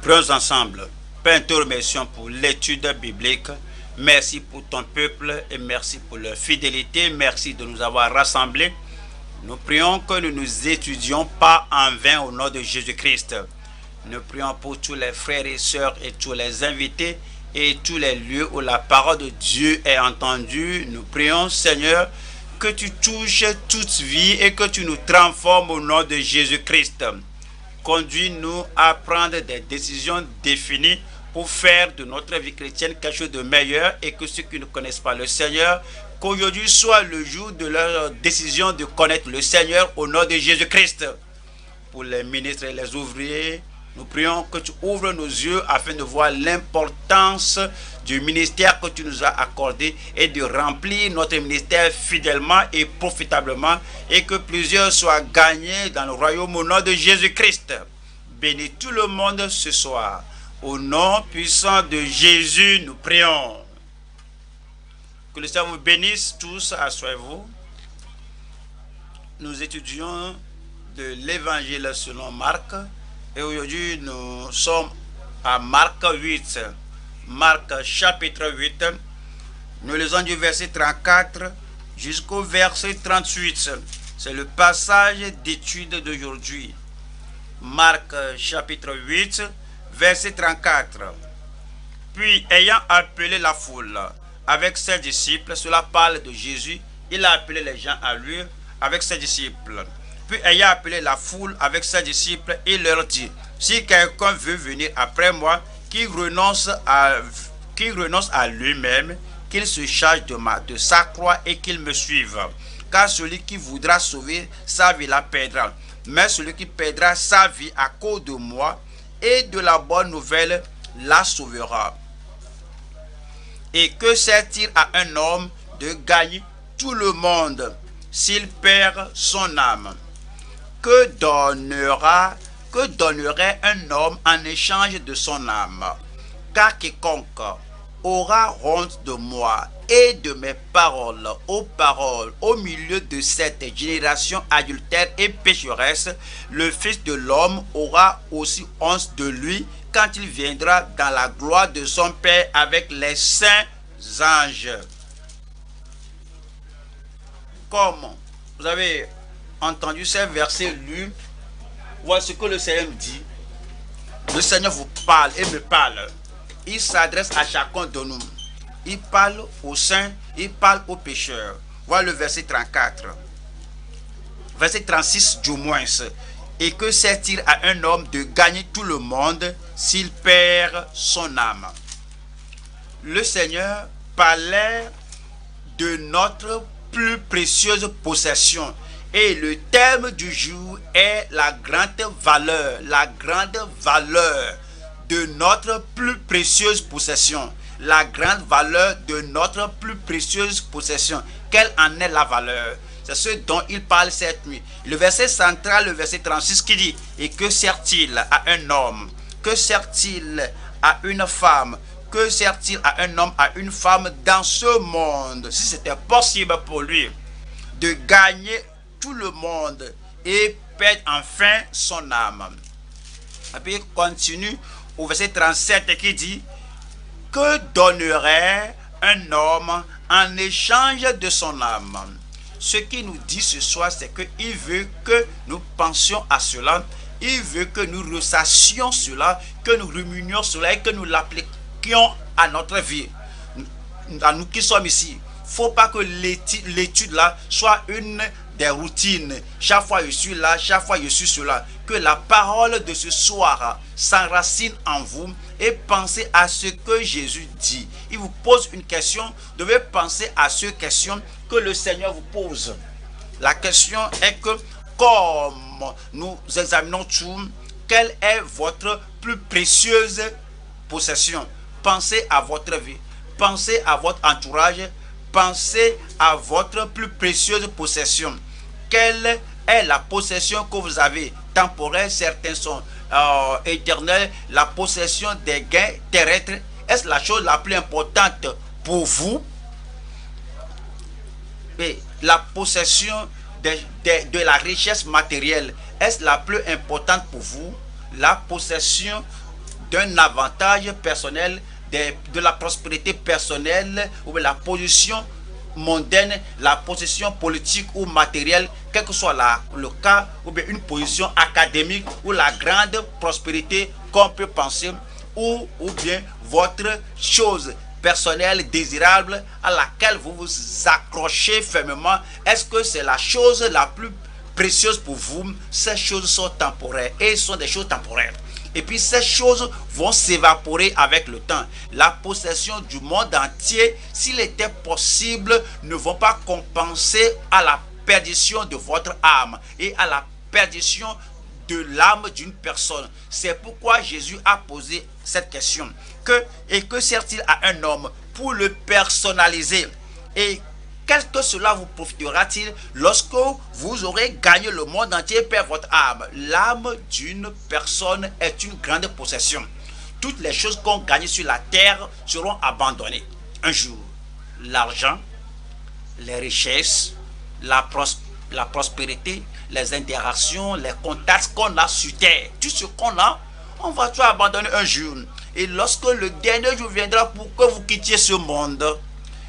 Prions ensemble. Père, nous te remercions pour l'étude biblique. Merci pour ton peuple et merci pour leur fidélité. Merci de nous avoir rassemblés. Nous prions que nous nous étudions pas en vain au nom de Jésus-Christ. Nous prions pour tous les frères et sœurs et tous les invités et tous les lieux où la parole de Dieu est entendue. Nous prions, Seigneur, que tu touches toute vie et que tu nous transformes au nom de Jésus-Christ. Conduis-nous à prendre des décisions définies pour faire de notre vie chrétienne quelque chose de meilleur et que ceux qui ne connaissent pas le Seigneur, qu'aujourd'hui soit le jour de leur décision de connaître le Seigneur au nom de Jésus-Christ. Pour les ministres et les ouvriers, nous prions que tu ouvres nos yeux afin de voir l'importance du ministère que tu nous as accordé et de remplir notre ministère fidèlement et profitablement et que plusieurs soient gagnés dans le royaume au nom de Jésus-Christ. Bénis tout le monde ce soir. Au nom puissant de Jésus, nous prions. Que le Seigneur vous bénisse tous, asseyez-vous. Nous étudions de l'évangile selon Marc. Et aujourd'hui, nous sommes à Marc 8. Marc chapitre 8. Nous lisons du verset 34 jusqu'au verset 38. C'est le passage d'étude d'aujourd'hui. Marc chapitre 8, verset 34. Puis, ayant appelé la foule avec ses disciples, cela parle de Jésus, il a appelé les gens à lui avec ses disciples. Puis, ayant appelé la foule avec ses disciples, il leur dit, si quelqu'un veut venir après moi, qu'il renonce à lui-même, qu'il se charge de sa croix et qu'il me suive. Car celui qui voudra sauver sa vie la perdra. Mais celui qui perdra sa vie à cause de moi et de la bonne nouvelle la sauvera. Et que sert-il à un homme de gagner tout le monde s'il perd son âme? Que donnerait un homme en échange de son âme? Car quiconque aura honte de moi et de mes paroles au milieu de cette génération adultère et pécheresse, le Fils de l'homme aura aussi honte de lui quand il viendra dans la gloire de son Père avec les saints anges. Comme vous avez entendu ces versets lus, voici ce que le Seigneur me dit. Le Seigneur vous parle et me parle. Il s'adresse à chacun de nous. Il parle aux saints, il parle aux pécheurs. Voilà le verset 34. Verset 36 du moins. Et que sert-il à un homme de gagner tout le monde s'il perd son âme? Le Seigneur parlait de notre plus précieuse possession. Et le thème du jour est la grande valeur de notre plus précieuse possession. La grande valeur de notre plus précieuse possession. Quelle en est la valeur? C'est ce dont il parle cette nuit. Le verset central, le verset 36 qui dit, et que sert-il à un homme? Que sert-il à une femme? Que sert-il à un homme, à une femme dans ce monde? Si c'était possible pour lui de gagner tout le monde et perdre enfin son âme. Et puis il continue au verset 37 qui dit, que donnerait un homme en échange de son âme? Ce qu'il nous dit ce soir, c'est qu'il veut que nous pensions à cela, il veut que nous ressassions cela, que nous ruminions cela et que nous l'appliquions à notre vie. À nous qui sommes ici, il ne faut pas que l'étude là soit une des routines. Chaque fois je suis là, chaque fois je suis cela. Que la parole de ce soir s'enracine en vous et pensez à ce que Jésus dit. Il vous pose une question, vous devez penser à cette question que le Seigneur vous pose. La question est que comme nous examinons tout, quelle est votre plus précieuse possession? Pensez à votre vie, pensez à votre entourage, pensez à votre plus précieuse possession. Quelle est la possession que vous avez? Temporaire, certains sont éternels. La possession des gains terrestres, est-ce la chose la plus importante pour vous? Et la possession de la richesse matérielle, est-ce la plus importante pour vous? La possession d'un avantage personnel, de la prospérité personnelle ou de la position mondaine, la position politique ou matérielle, quel que soit le cas, ou bien une position académique ou la grande prospérité qu'on peut penser, ou bien votre chose personnelle désirable à laquelle vous vous accrochez fermement. Est-ce que c'est la chose la plus précieuse pour vous? Ces choses sont temporaires et sont des choses temporaires. Et puis ces choses vont s'évaporer avec le temps. La possession du monde entier, s'il était possible, ne vont pas compenser à la perdition de votre âme et à la perdition de l'âme d'une personne. C'est pourquoi Jésus a posé cette question. Que sert-il à un homme pour le personnaliser? Et qu'est-ce que cela vous profitera-t-il lorsque vous aurez gagné le monde entier et perdre votre âme? L'âme d'une personne est une grande possession. Toutes les choses qu'on gagne sur la terre seront abandonnées un jour. L'argent, les richesses, la prospérité, les interactions, les contacts qu'on a sur terre, tout ce qu'on a, on va tout abandonner un jour. Et lorsque le dernier jour viendra pour que vous quittiez ce monde,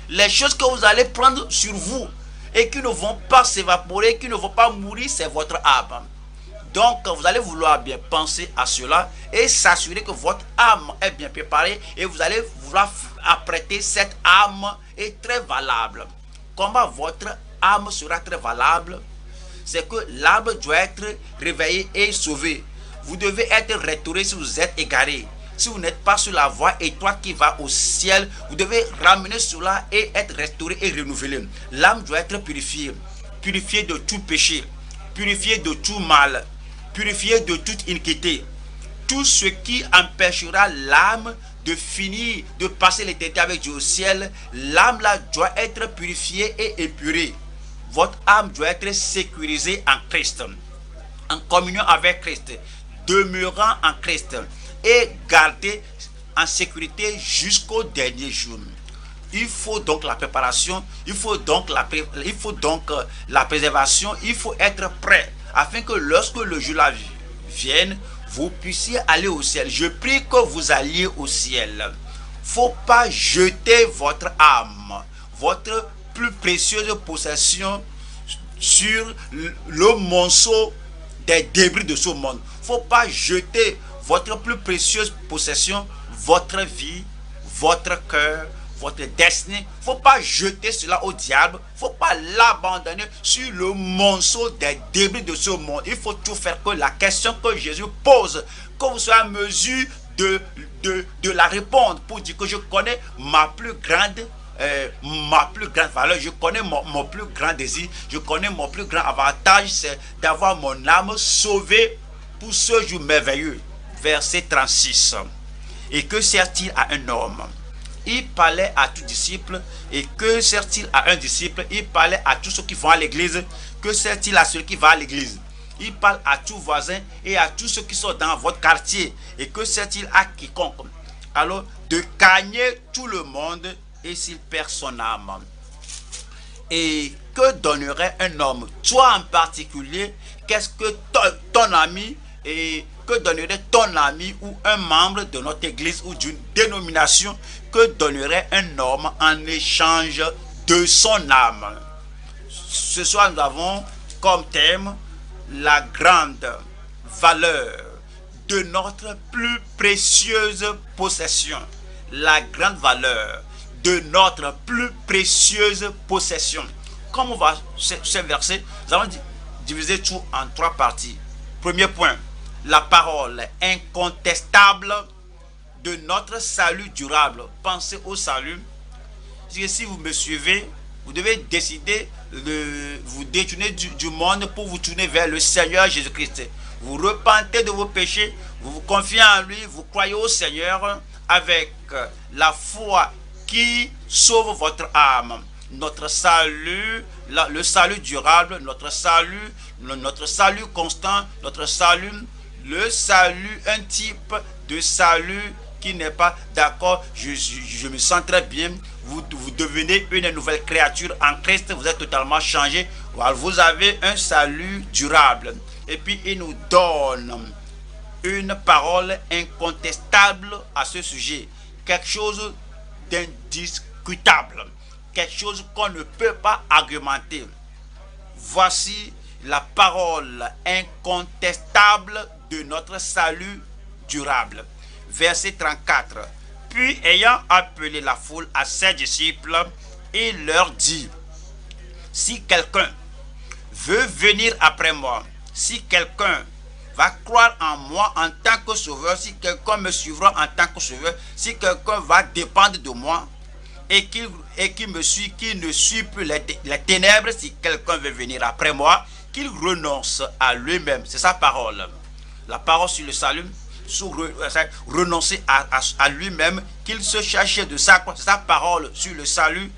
les choses que vous allez prendre sur vous et qui ne vont pas s'évaporer, qui ne vont pas mourir, c'est votre âme. Donc vous allez vouloir bien penser à cela et s'assurer que votre âme est bien préparée, et vous allez vouloir apprêter cette âme est très valable. Comment votre âme sera très valable? C'est que l'âme doit être réveillée et sauvée. Vous devez être restauré si vous êtes égaré. Si vous n'êtes pas sur la voie étroite qui va au ciel, vous devez ramener cela et être restauré et renouvelé. L'âme doit être purifiée. Purifiée de tout péché. Purifiée de tout mal. Purifiée de toute iniquité. Tout ce qui empêchera l'âme de finir, de passer l'éternité avec Dieu au ciel, l'âme là doit être purifiée et épurée. Votre âme doit être sécurisée en Christ, en communion avec Christ, demeurant en Christ et gardée en sécurité jusqu'au dernier jour. Il faut donc la préparation, il faut donc la préservation, il faut être prêt afin que lorsque le jour là vienne, vous puissiez aller au ciel. Je prie que vous alliez au ciel. Faut pas jeter votre âme, votre plus précieuse possession, sur le monceau des débris de ce monde. Faut pas jeter votre plus précieuse possession, votre vie, votre cœur, votre destinée. Faut pas jeter cela au diable. Faut pas l'abandonner sur le monceau des débris de ce monde. Il faut tout faire que la question que Jésus pose, que vous soyez en mesure de la répondre, pour dire que je connais ma plus grande valeur, je connais mon plus grand désir, je connais mon plus grand avantage, c'est d'avoir mon âme sauvée pour ce jour merveilleux. Verset 36. Et que sert-il à un homme? Il parlait à tout disciple. Et que sert-il à un disciple? Il parlait à tous ceux qui vont à l'église. Que sert-il à celui qui va à l'église? Il parle à tous voisins et à tous ceux qui sont dans votre quartier. Et que sert-il à quiconque? Alors, de gagner tout le monde et s'il perd son âme. Et que donnerait un homme? Toi en particulier, qu'est-ce que ton ami, et que donnerait ton ami ou un membre de notre église ou d'une dénomination, que donnerait un homme en échange de son âme? Ce soir, nous avons comme thème la grande valeur de notre plus précieuse possession. La grande valeur de notre plus précieuse possession. Comme on va ce verset, nous allons diviser tout en trois parties. Premier point, la parole incontestable de notre salut durable. Pensez au salut. Si vous me suivez, vous devez décider de vous détourner du monde pour vous tourner vers le Seigneur Jésus-Christ. Vous repentez de vos péchés, vous vous confiez en lui, vous croyez au Seigneur avec la foi qui sauve votre âme. Notre salut, le salut durable, notre salut constant, notre salut, le salut, un type de salut qui n'est pas d'accord. Je me sens très bien. Vous devenez une nouvelle créature en Christ. Vous êtes totalement changé. Vous avez un salut durable. Et puis il nous donne une parole incontestable à ce sujet, quelque chose d'indiscutable, quelque chose qu'on ne peut pas argumenter. Voici la parole incontestable de notre salut durable. Verset 34. Puis ayant appelé la foule à ses disciples, il leur dit: si quelqu'un veut venir après moi, si quelqu'un va croire en moi en tant que sauveur, si quelqu'un me suivra en tant que sauveur, si quelqu'un va dépendre de moi et qui me suit, qui ne suit plus les ténèbres, si quelqu'un veut venir après moi, qu'il renonce à lui-même. C'est sa parole. La parole sur le salut, sur renoncer à lui-même, qu'il se cherche de ça. C'est sa parole sur le salut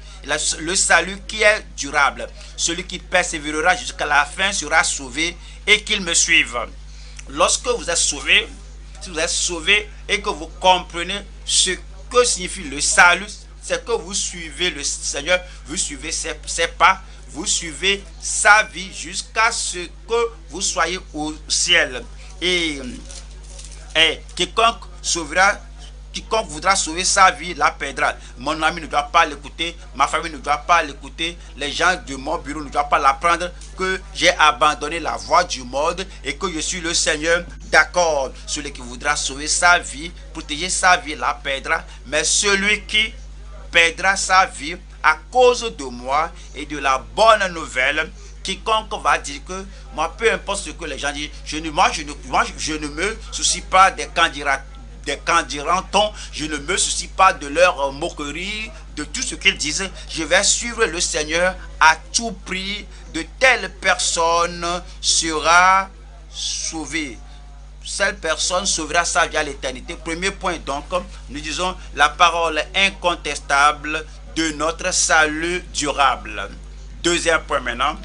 qui est durable. Celui qui persévérera jusqu'à la fin sera sauvé, et qu'il me suive. Lorsque vous êtes sauvé, si vous êtes sauvé et que vous comprenez ce que signifie le salut, c'est que vous suivez le Seigneur, vous suivez ses pas, vous suivez sa vie jusqu'à ce que vous soyez au ciel. Et quiconque voudra sauver sa vie la perdra. Mon ami ne doit pas l'écouter, ma famille ne doit pas l'écouter, les gens de mon bureau ne doivent pas l'apprendre que j'ai abandonné la voie du monde et que je suis le Seigneur. D'accord, celui qui voudra sauver sa vie, protéger sa vie la perdra, mais celui qui perdra sa vie à cause de moi et de la bonne nouvelle, quiconque va dire que moi, peu importe ce que les gens disent, je ne me soucie pas des qu'en diront-on, je ne me soucie pas de leur moquerie, de tout ce qu'ils disent. Je vais suivre le Seigneur à tout prix. De telle personne sera sauvée. Cette personne sauvera sa vie à l'éternité. Premier point donc, nous disons la parole incontestable de notre salut durable. Deuxième point maintenant.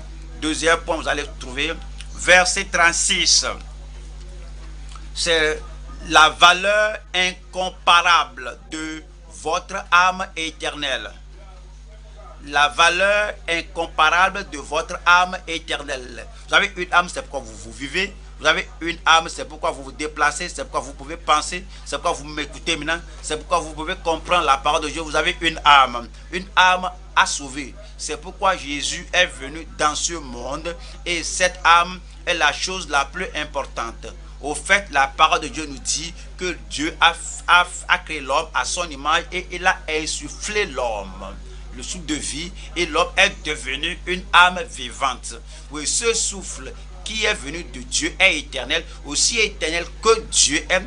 Deuxième point, vous allez trouver verset 36. C'est la valeur incomparable de votre âme éternelle. La valeur incomparable de votre âme éternelle. Vous avez une âme, c'est pourquoi vous vivez. Vous avez une âme, c'est pourquoi vous vous déplacez, c'est pourquoi vous pouvez penser, c'est pourquoi vous m'écoutez maintenant, c'est pourquoi vous pouvez comprendre la parole de Dieu. Vous avez une âme à sauver. C'est pourquoi Jésus est venu dans ce monde et cette âme est la chose la plus importante. Au fait, la parole de Dieu nous dit que Dieu a créé l'homme à son image et il a insufflé l'homme le souffle de vie et l'homme est devenu une âme vivante. Oui, ce souffle qui est venu de Dieu est éternel, aussi éternel que Dieu est,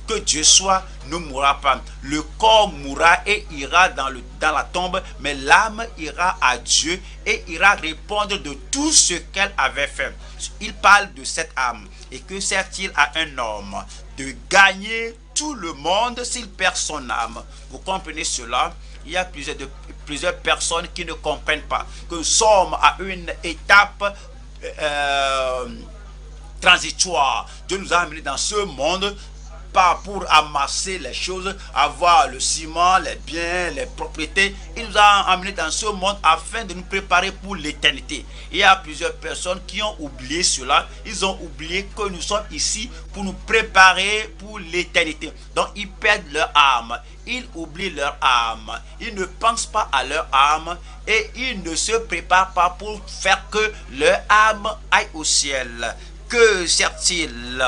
que Dieu soit, ne mourra pas. Le corps mourra et ira dans la tombe, mais l'âme ira à Dieu et ira répondre de tout ce qu'elle avait fait. Il parle de cette âme. Et que sert-il à un homme de gagner tout le monde s'il perd son âme? Vous comprenez cela? Il y a plusieurs personnes qui ne comprennent pas que nous sommes à une étape transitoire. Dieu nous a amenés dans ce monde pas pour amasser les choses, avoir le ciment, les biens, les propriétés. Il nous a amenés dans ce monde afin de nous préparer pour l'éternité. Il y a plusieurs personnes qui ont oublié cela. Ils ont oublié que nous sommes ici pour nous préparer pour l'éternité. Donc ils perdent leur âme. Ils oublient leur âme. Ils ne pensent pas à leur âme et ils ne se préparent pas pour faire que leur âme aille au ciel. Que sert-il?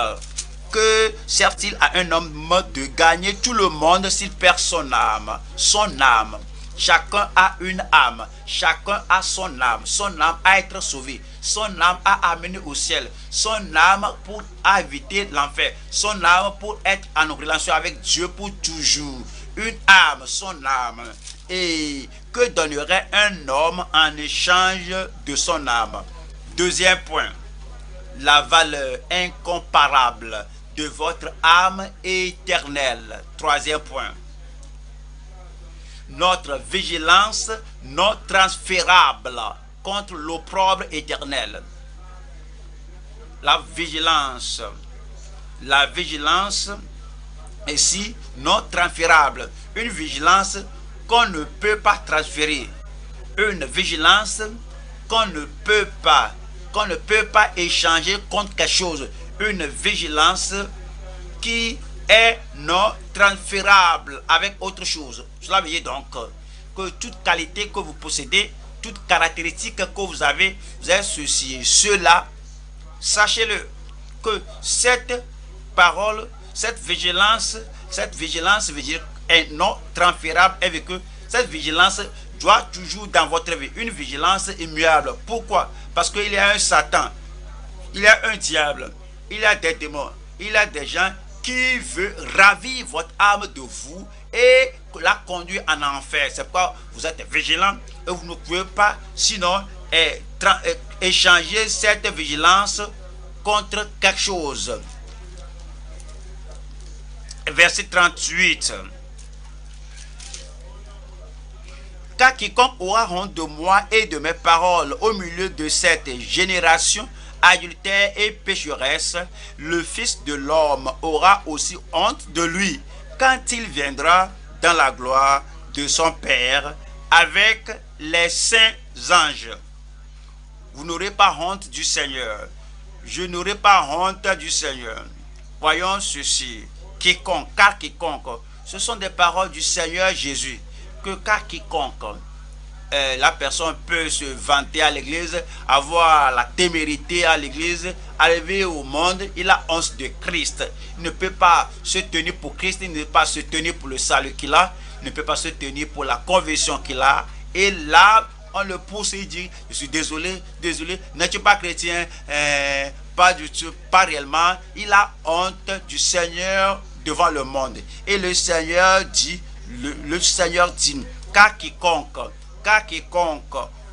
Que sert-il à un homme de gagner tout le monde s'il perd son âme? Son âme. Chacun a une âme. Chacun a son âme. Son âme à être sauvée. Son âme à amener au ciel. Son âme pour éviter l'enfer. Son âme pour être en relation avec Dieu pour toujours. Une âme, son âme. Et que donnerait un homme en échange de son âme? Deuxième point. La valeur incomparable de votre âme éternelle. Troisième point. Notre vigilance non transférable contre l'opprobre éternel. La vigilance ici non transférable. Une vigilance qu'on ne peut pas transférer. Une vigilance qu'on ne peut pas échanger contre quelque chose. Une vigilance qui est non transférable avec autre chose. Cela veut dire donc que toute qualité que vous possédez, toute caractéristique que vous avez ceci et cela, sachez-le, que cette parole, cette vigilance veut dire est non transférable avec eux. Cette vigilance doit toujours dans votre vie, une vigilance immuable. Pourquoi? Parce qu'il y a un Satan, il y a un diable, il y a des démons, il y a des gens qui veulent ravir votre âme de vous et la conduire en enfer. C'est pourquoi vous êtes vigilant et vous ne pouvez pas sinon échanger cette vigilance contre quelque chose. Verset 38. Car quiconque aura honte de moi et de mes paroles au milieu de cette génération adultère et pécheresse, le Fils de l'homme aura aussi honte de lui quand il viendra dans la gloire de son Père avec les saints anges. Vous n'aurez pas honte du Seigneur. Je n'aurai pas honte du Seigneur. Voyons ceci. Quiconque, car quiconque, ce sont des paroles du Seigneur Jésus. Que car quiconque, la personne peut se vanter à l'église, avoir la témérité à l'église, arriver au monde, il a honte de Christ. Il ne peut pas se tenir pour Christ, il ne peut pas se tenir pour le salut qu'il a, il ne peut pas se tenir pour la conversion qu'il a. Et là, on le pousse et il dit, je suis désolé, n'es-tu pas chrétien? Pas du tout, pas réellement. Il a honte du Seigneur devant le monde. Et le Seigneur dit, le Seigneur dit, car quiconque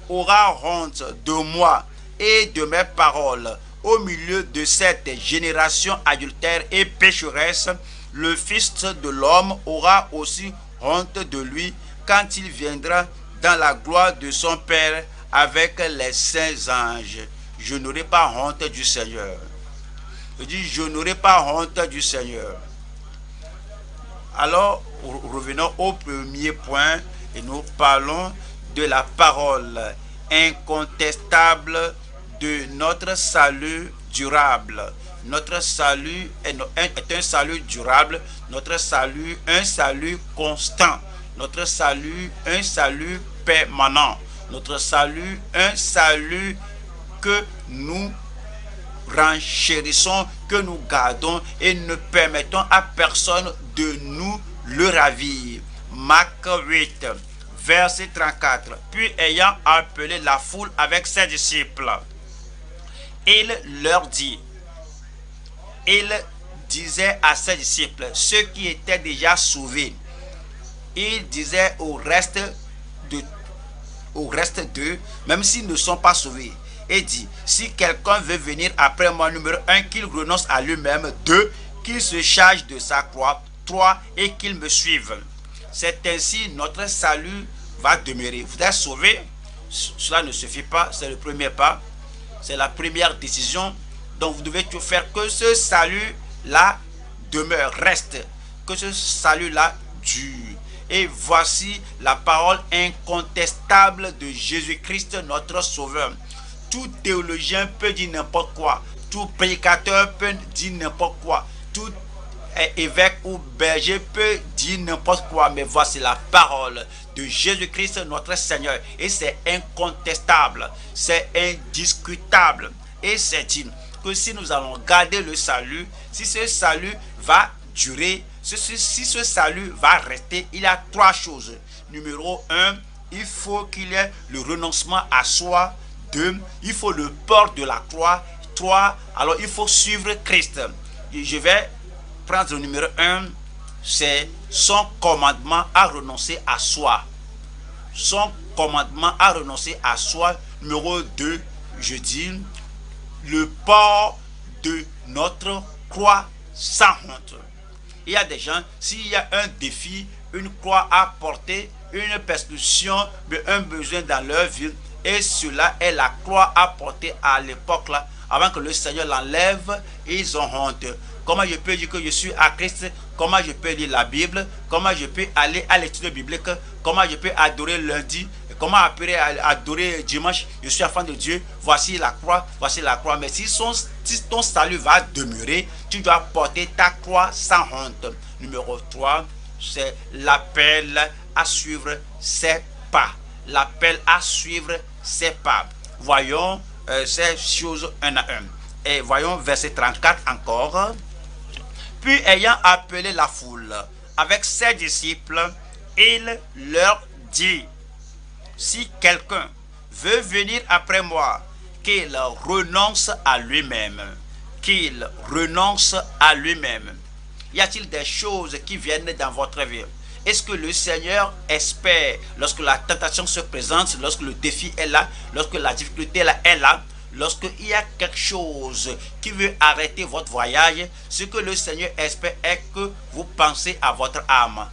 aura honte de moi et de mes paroles au milieu de cette génération adultère et pécheresse, le Fils de l'homme aura aussi honte de lui quand il viendra dans la gloire de son Père avec les saints anges. Je n'aurai pas honte du Seigneur. Je dis, je n'aurai pas honte du Seigneur. Alors, revenons au premier point et nous parlons de la parole incontestable de notre salut durable. Notre salut est un salut durable, notre salut un salut constant, notre salut un salut permanent, notre salut un salut que nous renchérissons, que nous gardons et ne permettons à personne de nous le ravir. Marc 8, verset 34. Puis ayant appelé la foule avec ses disciples, il leur dit, il disait à ses disciples, ceux qui étaient déjà sauvés, il disait au reste d'eux, même s'ils ne sont pas sauvés, et dit, si quelqu'un veut venir après moi, numéro 1, qu'il renonce à lui-même, 2, qu'il se charge de sa croix, 3, et qu'il me suive. C'est ainsi notre salut va demeurer. Vous êtes sauvés, cela ne suffit pas, c'est le premier pas, c'est la première décision. Donc vous devez tout faire que ce salut-là demeure, reste, que ce salut-là dure. Et voici la parole incontestable de Jésus-Christ, notre Sauveur. Tout théologien peut dire n'importe quoi, tout prédicateur peut dire n'importe quoi, tout évêque ou berger peut dire n'importe quoi, mais voici la parole de Jésus-Christ notre Seigneur, et c'est incontestable, c'est indiscutable, et c'est dit que si nous allons garder le salut, si ce salut va durer, si ce salut va rester, il y a 3 choses. Numéro 1, il faut qu'il y ait le renoncement à soi. 2, il faut le port de la croix. 3, alors il faut suivre Christ. Je vais prendre le numéro 1, c'est son commandement à renoncer à soi. Son commandement à renoncer à soi. Numéro 2, je dis, le port de notre croix sans honte. Il y a des gens, s'il y a un défi, une croix à porter, une persécution, un besoin dans leur vie, et cela est la croix à porter à l'époque là, avant que le Seigneur l'enlève, ils ont honte. Comment je peux dire que je suis à Christ? Comment je peux lire la Bible? Comment je peux aller à l'étude biblique? Comment je peux adorer lundi? Comment après adorer dimanche, je suis enfant de Dieu, voici la croix, voici la croix. Mais si ton salut va demeurer, tu dois porter ta croix sans honte. Numéro 3, c'est l'appel à suivre ses pas. L'appel à suivre ses pas. Voyons ces choses un à un. Et voyons verset 34 encore. Puis ayant appelé la foule avec ses disciples, il leur dit: si quelqu'un veut venir après moi, qu'il renonce à lui-même. Qu'il renonce à lui-même. Y a-t-il des choses qui viennent dans votre vie? Est-ce que le Seigneur espère, lorsque la tentation se présente, lorsque le défi est là, lorsque la difficulté est là, lorsqu'il y a quelque chose qui veut arrêter votre voyage, ce que le Seigneur espère est que vous pensez à votre âme.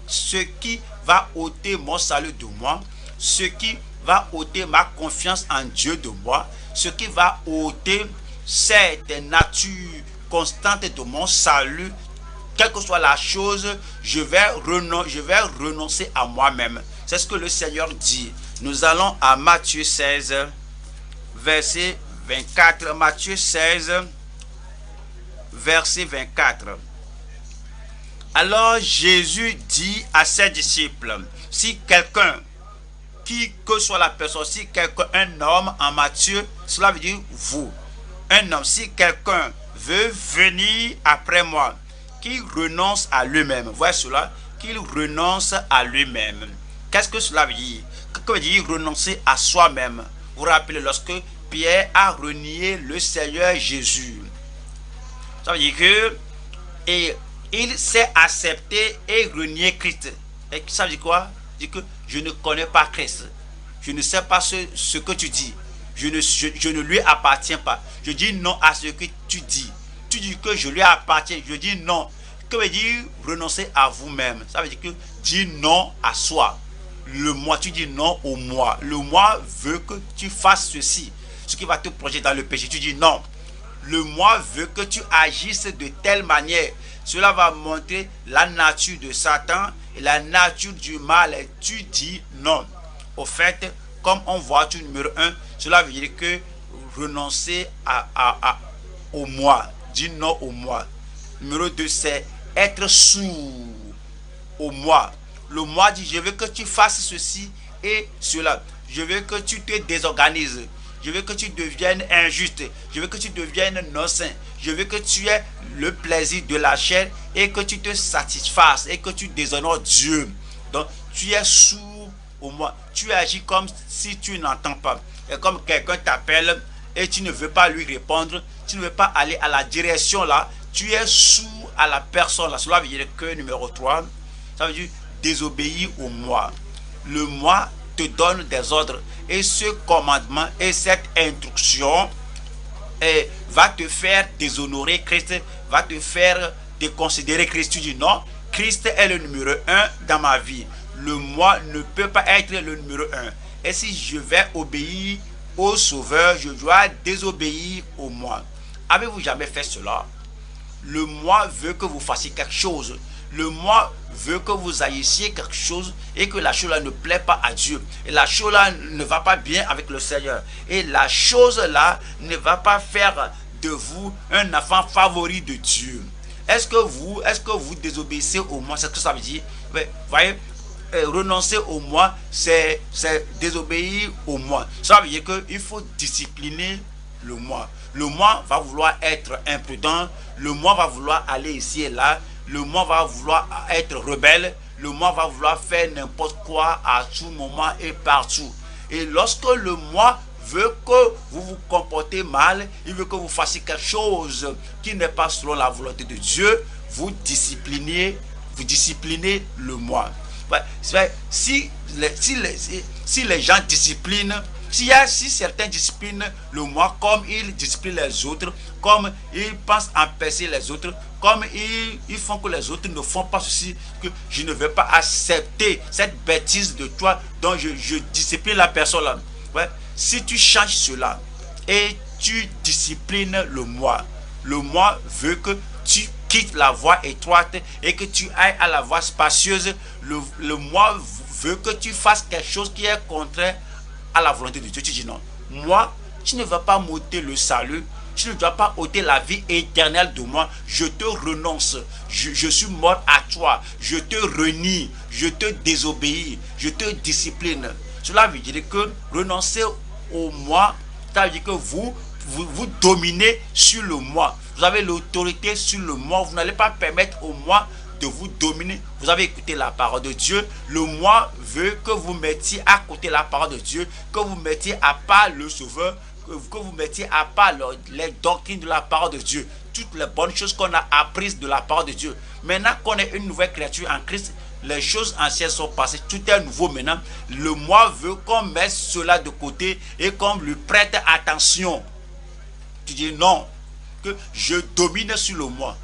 Ce qui va ôter mon salut de moi, ce qui va ôter ma confiance en Dieu de moi, ce qui va ôter cette nature constante de mon salut, quelle que soit la chose, je vais renoncer à moi-même. C'est ce que le Seigneur dit. Nous allons à Matthieu 16, verset 24. Matthieu 16, verset 24. Alors Jésus dit à ses disciples, si quelqu'un, qui que soit la personne, si quelqu'un, un homme en Matthieu, cela veut dire vous. Un homme, si quelqu'un veut venir après moi, qu'il renonce à lui-même. Voyez cela, qu'il renonce à lui-même. Qu'est-ce que cela veut dire? Que veut dire renoncer à soi-même? Vous vous rappelez lorsque Pierre a renié le Seigneur Jésus. Ça veut dire que il s'est accepté et renié Christ. Et ça veut dire quoi? Ça veut dire que je ne connais pas Christ. Je ne sais pas ce que tu dis. Je ne lui appartiens pas. Je dis non à ce que tu dis. Tu dis que je lui appartiens. Je dis non. Que veut dire renoncer à vous-même? Ça veut dire que dire non à soi. Le moi, tu dis non au moi. Le moi veut que tu fasses ceci. Ce qui va te plonger dans le péché. Tu dis non. Le moi veut que tu agisses de telle manière. Cela va montrer la nature de Satan et la nature du mal. Et tu dis non. Au fait, comme on voit tout numéro 1, cela veut dire que renoncer au moi. Dire non au moi. Numéro 2, c'est être sourd au moi. Le moi dit, je veux que tu fasses ceci et cela. Je veux que tu te désorganises. Je veux que tu deviennes injuste. Je veux que tu deviennes non-saint. Je veux que tu aies le plaisir de la chair et que tu te satisfasses et que tu déshonores Dieu. Donc, tu es sourd au moi. Tu agis comme si tu n'entends pas. Et comme quelqu'un t'appelle et tu ne veux pas lui répondre, tu ne veux pas aller à la direction là, tu es sourd à la personne là. Cela veut dire que numéro 3, ça veut dire désobéir au moi. Le moi te donne des ordres et ce commandement et cette instruction va te faire déshonorer Christ, va te faire déconsidérer Christ. Tu dis non, Christ est le numéro 1 dans ma vie. Le moi ne peut pas être le numéro 1. Et si je vais obéir au Sauveur, je dois désobéir au moi. Avez-vous jamais fait cela? Le moi veut que vous fassiez quelque chose. Le moi veut que vous agissiez quelque chose et que la chose là ne plaît pas à Dieu. Et la chose là ne va pas bien avec le Seigneur. Et la chose là ne va pas faire de vous un enfant favori de Dieu. Est-ce que vous désobéissez au moi? C'est ce que ça veut dire. Vous voyez, renoncer au moi, c'est désobéir au moi. Ça veut dire qu'il faut discipliner le moi. Le moi va vouloir être imprudent. Le moi va vouloir aller ici et là. Le moi va vouloir être rebelle. Le moi va vouloir faire n'importe quoi à tout moment et partout. Et lorsque le moi veut que vous vous comportez mal, il veut que vous fassiez quelque chose qui n'est pas selon la volonté de Dieu, vous disciplinez le moi. Si les gens disciplinent, si certains disciplinent le moi comme ils disciplinent les autres, comme ils pensent empêcher les autres, comme ils font que les autres ne font pas ceci, que je ne vais pas accepter cette bêtise de toi, donc je discipline la personne là. Ouais. Si tu changes cela et tu disciplines le moi veut que tu quittes la voie étroite et que tu ailles à la voie spacieuse. Le moi veut que tu fasses quelque chose qui est contraire à la volonté de Dieu. Tu dis non. Moi, tu ne vas pas m'ôter le salut. Tu ne dois pas ôter la vie éternelle de moi. Je te renonce. Je suis mort à toi. Je te renie. Je te désobéis. Je te discipline. Cela veut dire que renoncer au moi, ça veut dire que vous dominez sur le moi. Vous avez l'autorité sur le moi. Vous n'allez pas permettre au moi de vous dominer. Vous avez écouté la parole de Dieu. Le moi veut que vous mettiez à côté la parole de Dieu, que vous mettiez à part le Sauveur, que vous mettiez à part les doctrines de la parole de Dieu, toutes les bonnes choses qu'on a apprises de la parole de Dieu. Maintenant qu'on est une nouvelle créature en Christ, les choses anciennes sont passées, tout est nouveau maintenant. Le moi veut qu'on mette cela de côté et qu'on lui prête attention. Tu dis non, que je domine sur le moi.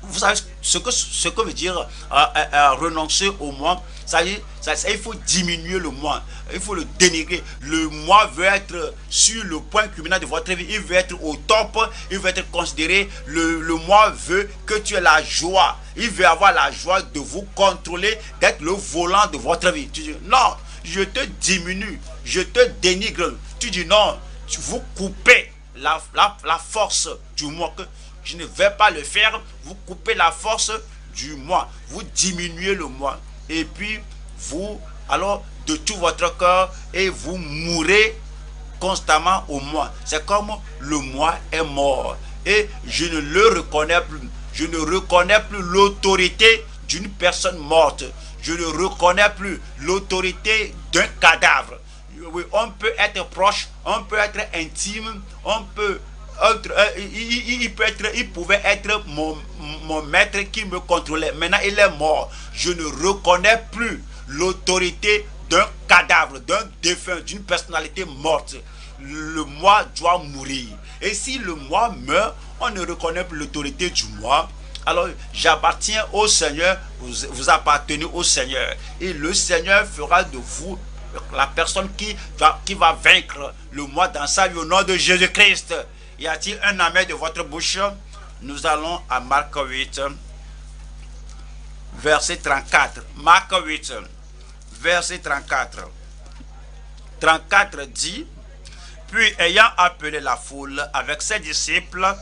Vous savez ce que veut dire renoncer au moi. Il faut diminuer le moi, il faut le dénigrer. Le moi veut être sur le point culminant de votre vie, il veut être au top, il veut être considéré. Le moi veut que tu aies la joie, il veut avoir la joie de vous contrôler, d'être le volant de votre vie. Tu dis non, je te diminue, je te dénigre. Tu dis non, vous coupez la force du moi, que je ne vais pas le faire. Vous coupez la force du moi, vous diminuez le moi, et puis vous, alors de tout votre cœur, et vous mourrez constamment au moi. C'est comme le moi est mort et je ne le reconnais plus. Je ne reconnais plus l'autorité d'une personne morte. Je ne reconnais plus l'autorité d'un cadavre. Oui, on peut être proche, on peut être intime, on peut il pouvait être mon maître qui me contrôlait. Maintenant il est mort. Je ne reconnais plus l'autorité d'un cadavre, d'un défunt, d'une personnalité morte. Le moi doit mourir. Et si le moi meurt, on ne reconnaît plus l'autorité du moi. Alors j'appartiens au Seigneur, vous appartenez au Seigneur. Et le Seigneur fera de vous la personne qui va vaincre le moi dans sa vie, au nom de Jésus-Christ. Y a-t-il un amen de votre bouche? Nous allons à Marc 8, verset 34. Marc 8, verset 34. 34 dit: puis ayant appelé la foule avec ses disciples,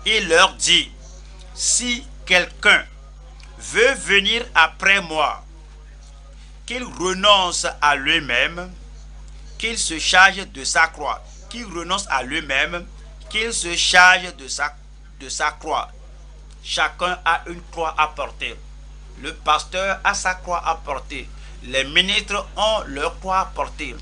il leur dit: si quelqu'un veut venir après moi, qu'il renonce à lui-même, qu'il se charge de sa croix. Qu'il renonce à lui-même, qu'il se charge de sa croix. Chacun a une croix à porter. Le pasteur a sa croix à porter. Les ministres ont leur croix à porter.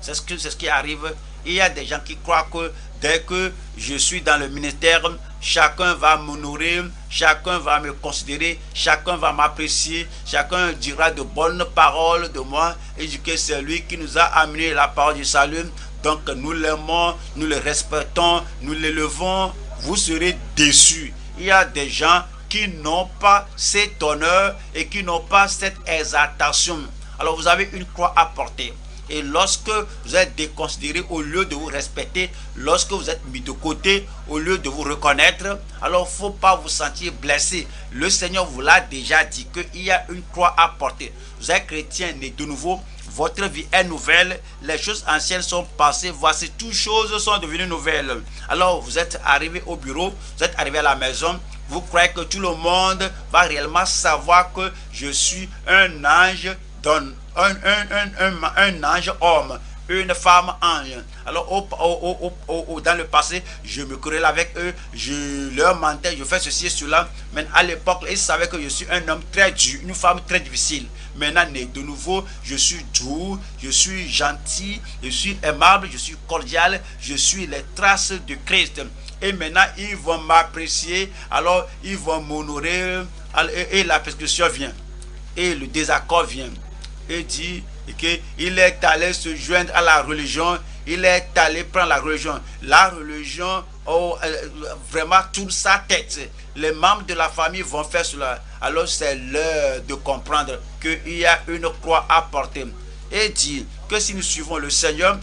C'est ce qui arrive. Il y a des gens qui croient que dès que je suis dans le ministère, chacun va me nourrir, chacun va me considérer, chacun va m'apprécier, chacun dira de bonnes paroles de moi, et dit que c'est lui qui nous a amené la parole du salut. Donc nous l'aimons, nous le respectons, nous l'élevons. Vous serez déçus. Il y a des gens qui n'ont pas cet honneur et qui n'ont pas cette exaltation. Alors vous avez une croix à porter. Et lorsque vous êtes déconsidéré, au lieu de vous respecter, lorsque vous êtes mis de côté, au lieu de vous reconnaître, alors il ne faut pas vous sentir blessé. Le Seigneur vous l'a déjà dit qu'il y a une croix à porter. Vous êtes chrétien né de nouveau, votre vie est nouvelle, les choses anciennes sont passées, voici toutes choses sont devenues nouvelles. Alors vous êtes arrivé au bureau, vous êtes arrivé à la maison, vous croyez que tout le monde va réellement savoir que je suis un ange un ange homme, une femme ange. Alors dans le passé, je me querellais avec eux, je leur mentais, je fais ceci et cela. Mais à l'époque, ils savaient que je suis un homme très dur, une femme très difficile. Maintenant, né de nouveau, je suis doux, je suis gentil, je suis aimable, je suis cordial, je suis les traces de Christ. Et maintenant, ils vont m'apprécier, alors ils vont m'honorer, et la persécution vient, et le désaccord vient. Et dit qu'il est allé se joindre à la religion, il est allé prendre la religion. La religion vraiment tourne sa tête. Les membres de la famille vont faire cela. Alors c'est l'heure de comprendre qu'il y a une croix à porter. Et dit que si nous suivons le Seigneur,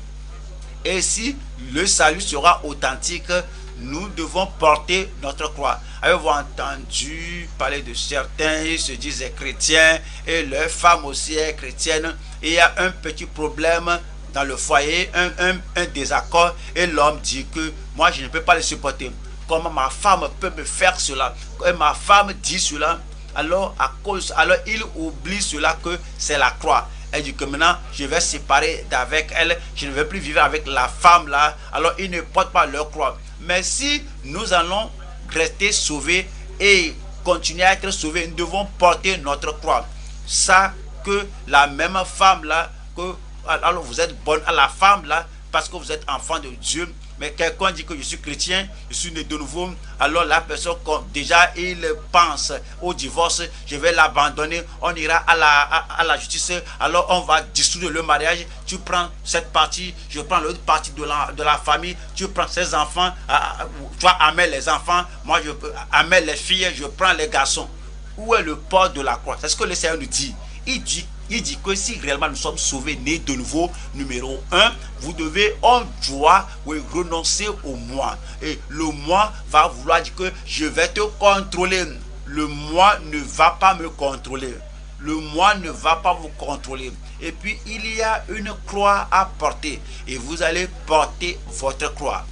et si le salut sera authentique, nous devons porter notre croix. Avez-vous entendu parler de certains, ils se disent chrétiens et leur femme aussi est chrétienne. Et il y a un petit problème dans le foyer, un désaccord, et l'homme dit que moi je ne peux pas le supporter. Comment ma femme peut me faire cela? Et ma femme dit cela, alors il oublie cela que c'est la croix. Elle dit que maintenant je vais séparer d'avec elle, je ne vais plus vivre avec la femme là, alors ils ne portent pas leur croix. Mais si nous allons rester sauvés et continuer à être sauvés, nous devons porter notre croix. Ça que la même femme là, que alors vous êtes bonne à la femme là, parce que vous êtes enfant de Dieu. Mais quelqu'un dit que je suis chrétien, je suis né de nouveau, alors la personne, déjà il pense au divorce, je vais l'abandonner, on ira à la justice, alors on va dissoudre le mariage, tu prends cette partie, je prends l'autre partie de la famille, tu prends ses enfants, toi amènes les enfants, moi je amène les filles, je prends les garçons. Où est le port de la croix? C'est ce que le Seigneur nous dit. Il dit que si réellement nous sommes sauvés, nés de nouveau, numéro 1, on doit renoncer au moi. Et le moi va vouloir dire que je vais te contrôler. Le moi ne va pas me contrôler. Le moi ne va pas vous contrôler. Et puis il y a une croix à porter. Et vous allez porter votre croix.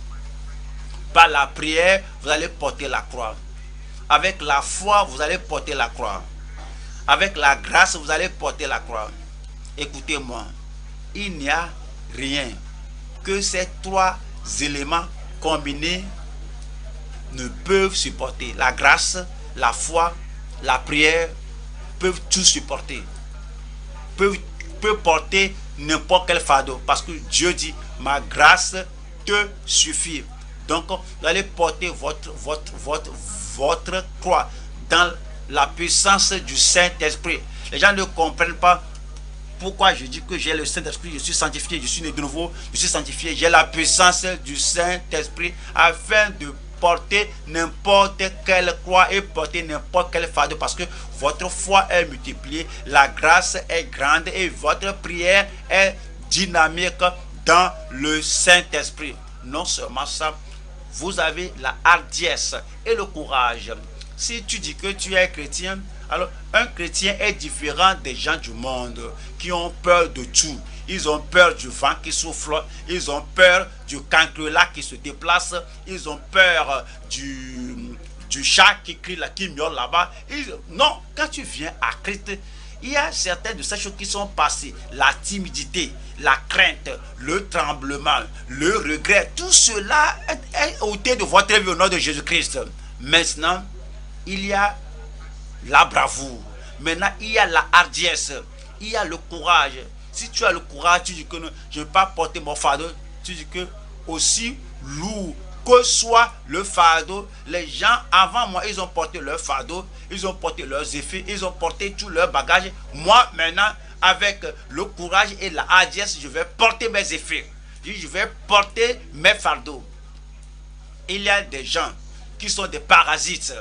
Par la prière, vous allez porter la croix. Avec la foi, vous allez porter la croix. Avec la grâce, vous allez porter la croix. Écoutez-moi, il n'y a rien que ces trois éléments combinés ne peuvent supporter. La grâce, la foi, la prière peuvent tout supporter. Peuvent porter n'importe quel fardeau. Parce que Dieu dit, ma grâce te suffit. Donc, vous allez porter votre croix dans la puissance du Saint-Esprit. Les gens ne comprennent pas pourquoi je dis que j'ai le Saint-Esprit, je suis sanctifié, je suis né de nouveau, je suis sanctifié, j'ai la puissance du Saint-Esprit afin de porter n'importe quelle croix et porter n'importe quel fardeau, parce que votre foi est multipliée, la grâce est grande et votre prière est dynamique dans le Saint-Esprit. Non seulement ça, vous avez la hardiesse et le courage. Si tu dis que tu es chrétien, alors un chrétien est différent des gens du monde qui ont peur de tout. Ils ont peur du vent qui souffle, ils ont peur du cancrelat qui se déplace, ils ont peur du chat qui crie là, qui miaule là-bas. Non, quand tu viens à Christ, il y a certaines de ces choses qui sont passées. La timidité, la crainte, le tremblement, le regret, tout cela est ôté de votre vie au nom de Jésus-Christ. Maintenant, il y a la bravoure. Maintenant, il y a la hardiesse. Il y a le courage. Si tu as le courage, tu dis que non, je ne vais pas porter mon fardeau. Tu dis que aussi lourd que soit le fardeau, les gens avant moi, ils ont porté leur fardeau, ils ont porté leurs effets, ils ont porté tout leur bagage. Moi, maintenant, avec le courage et la hardiesse, je vais porter mes effets. Je vais porter mes fardeaux. Il y a des gens qui sont des parasites.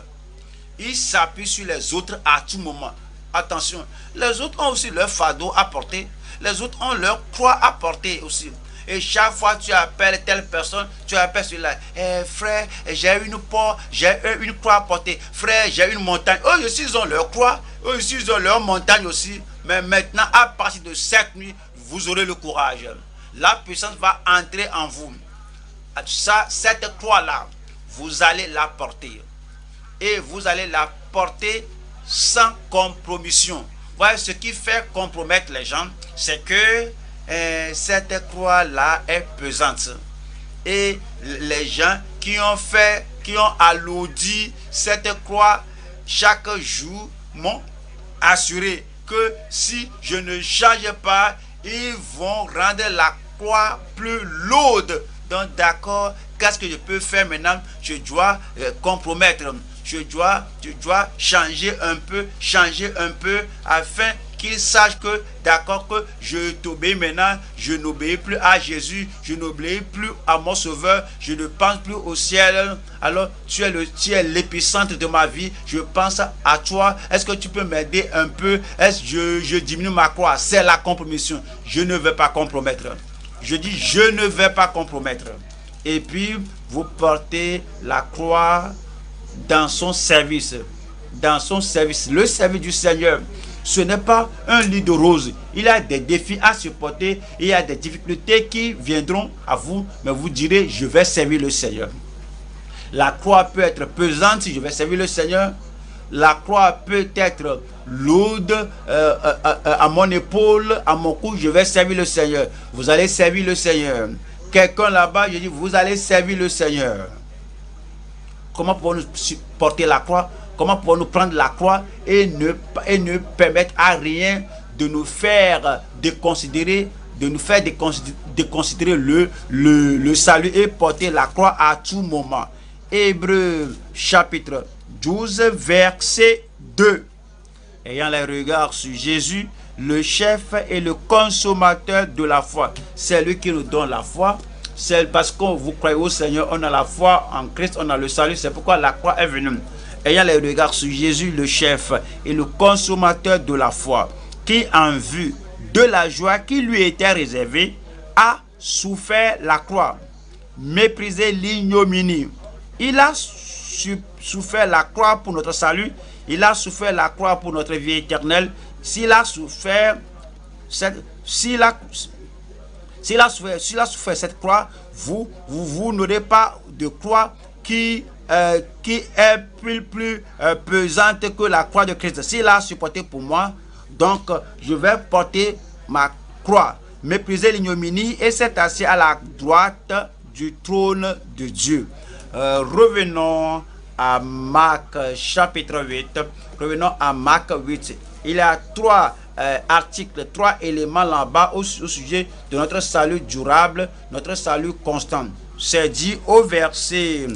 Ils s'appuient sur les autres à tout moment. Attention, les autres ont aussi leur fardeau à porter. Les autres ont leur croix à porter aussi. Et chaque fois que tu appelles telle personne, tu appelles celui-là. Frère, j'ai une croix à porter. Frère, j'ai une montagne. Eux aussi, ils ont leur croix. Eux aussi, ils ont leur montagne aussi. Mais maintenant, à partir de cette nuit, vous aurez le courage. La puissance va entrer en vous. Cette croix-là, vous allez la porter. Et vous allez la porter sans compromission. Voilà, ce qui fait compromettre les gens, c'est que cette croix-là est pesante. Et les gens qui ont alourdi cette croix chaque jour m'ont assuré que si je ne change pas, ils vont rendre la croix plus lourde. Donc d'accord, qu'est-ce que je peux faire maintenant? Je dois compromettre. Je dois changer un peu afin qu'ils sachent que d'accord, que je t'obéis maintenant, je n'obéis plus à Jésus, je n'obéis plus à mon sauveur, je ne pense plus au ciel. Alors tu es l'épicentre de ma vie, je pense à toi. Est-ce que tu peux m'aider un peu? Est-ce que je diminue ma croix? C'est la compromission. Je ne vais pas compromettre. Je dis je ne vais pas compromettre. Et puis vous portez la croix dans son service. Dans son service. Le service du Seigneur, ce n'est pas un lit de roses. Il y a des défis à supporter. Il y a des difficultés qui viendront à vous. Mais vous direz, je vais servir le Seigneur. La croix peut être pesante si je vais servir le Seigneur. La croix peut être lourde à mon épaule, à mon cou. Je vais servir le Seigneur. Vous allez servir le Seigneur. Quelqu'un là-bas, je dis, vous allez servir le Seigneur. Comment pouvons-nous porter la croix? Comment pouvons-nous prendre la croix et ne permettre à rien de nous faire déconsidérer, déconsidérer le salut et porter la croix à tout moment. Hébreux chapitre 12, verset 2. Ayant les regards sur Jésus, le chef et le consommateur de la foi. C'est lui qui nous donne la foi. C'est parce que vous croyez au Seigneur, on a la foi en Christ, on a le salut. C'est pourquoi la croix est venue. Ayant les regards sur Jésus, le chef et le consommateur de la foi, qui en vue de la joie qui lui était réservée, a souffert la croix, méprisé l'ignominie. Il a souffert la croix pour notre salut. Il a souffert la croix pour notre vie éternelle. S'il a souffert cette croix, vous n'aurez pas de croix qui est plus pesante que la croix de Christ. S'il a supporté pour moi, donc je vais porter ma croix, mépriser l'ignominie et s'être assis à la droite du trône de Dieu. Revenons à Marc chapitre 8. Revenons à Marc 8. Il y a trois articles, trois éléments là-bas au sujet de notre salut durable, notre salut constant. C'est dit au verset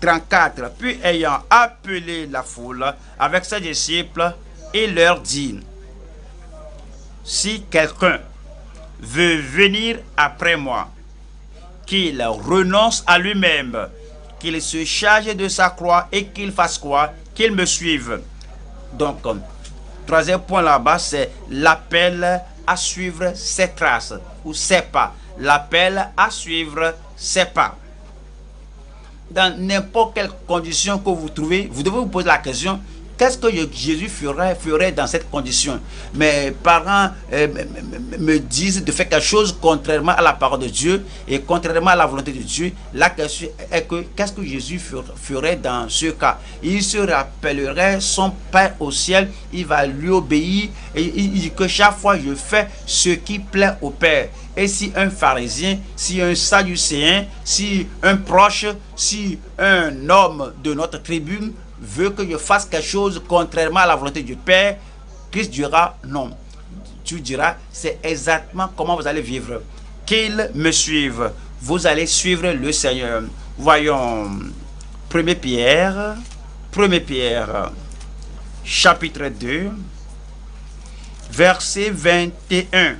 34. Puis ayant appelé la foule avec ses disciples, il leur dit: si quelqu'un veut venir après moi, qu'il renonce à lui-même, qu'il se charge de sa croix et qu'il fasse quoi? Qu'il me suive. Donc, troisième point là-bas, c'est l'appel à suivre ses traces ou ses pas. L'appel à suivre ses pas. Dans n'importe quelle condition que vous trouvez, vous devez vous poser la question: qu'est-ce que Jésus ferait dans cette condition? Mes parents me disent de faire quelque chose contrairement à la parole de Dieu et contrairement à la volonté de Dieu. La question est que qu'est-ce que Jésus ferait dans ce cas? Il se rappellerait son Père au ciel, il va lui obéir et il dit que chaque fois je fais ce qui plaît au Père. Et si un pharisien, si un sadducéen, si un proche, si un homme de notre tribu veut que je fasse quelque chose contrairement à la volonté du Père, Christ dira non. Tu diras, c'est exactement comment vous allez vivre. Qu'il me suive. Vous allez suivre le Seigneur. Voyons 1 Pierre, chapitre 2, verset 21.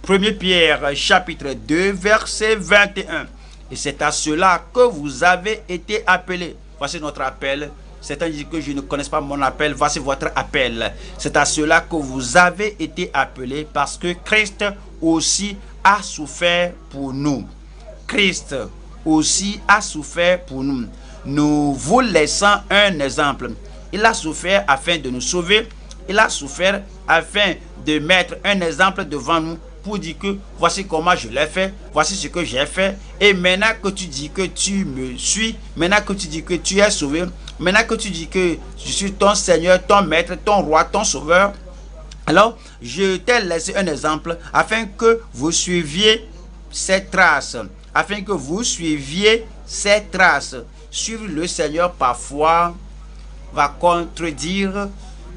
1 Pierre, chapitre 2, verset 21. Et c'est à cela que vous avez été appelés. Voici notre appel. Certains disent que je ne connais pas mon appel. Voici votre appel. C'est à cela que vous avez été appelés, parce que Christ aussi a souffert pour nous. Christ aussi a souffert pour nous. Nous vous laissons un exemple. Il a souffert afin de nous sauver. Il a souffert afin de mettre un exemple devant nous pour dire que voici comment je l'ai fait, voici ce que j'ai fait. Et maintenant que tu dis que tu me suis, maintenant que tu dis que tu es sauvé, maintenant que tu dis que je suis ton Seigneur, ton Maître, ton Roi, ton Sauveur, alors je t'ai laissé un exemple afin que vous suiviez ces traces. Afin que vous suiviez ces traces. Suivre le Seigneur parfois va contredire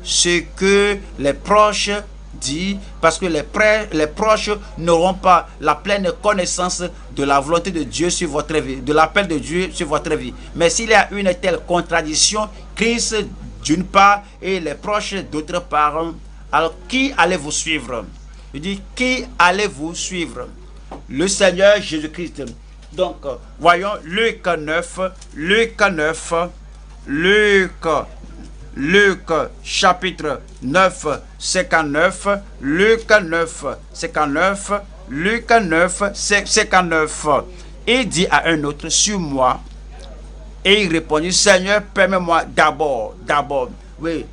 ce que les proches dit, parce que les proches n'auront pas la pleine connaissance de la volonté de Dieu sur votre vie, de l'appel de Dieu sur votre vie. Mais s'il y a une telle contradiction, Christ d'une part et les proches d'autre part, alors qui allez-vous suivre? Il dit, qui allez-vous suivre? Le Seigneur Jésus-Christ. Donc, voyons Luc chapitre 9, 59, Luc 9, 59, Luc 9, 59. Et dit à un autre: sur moi, Et il répondit, Seigneur, permets-moi d'abord, oui,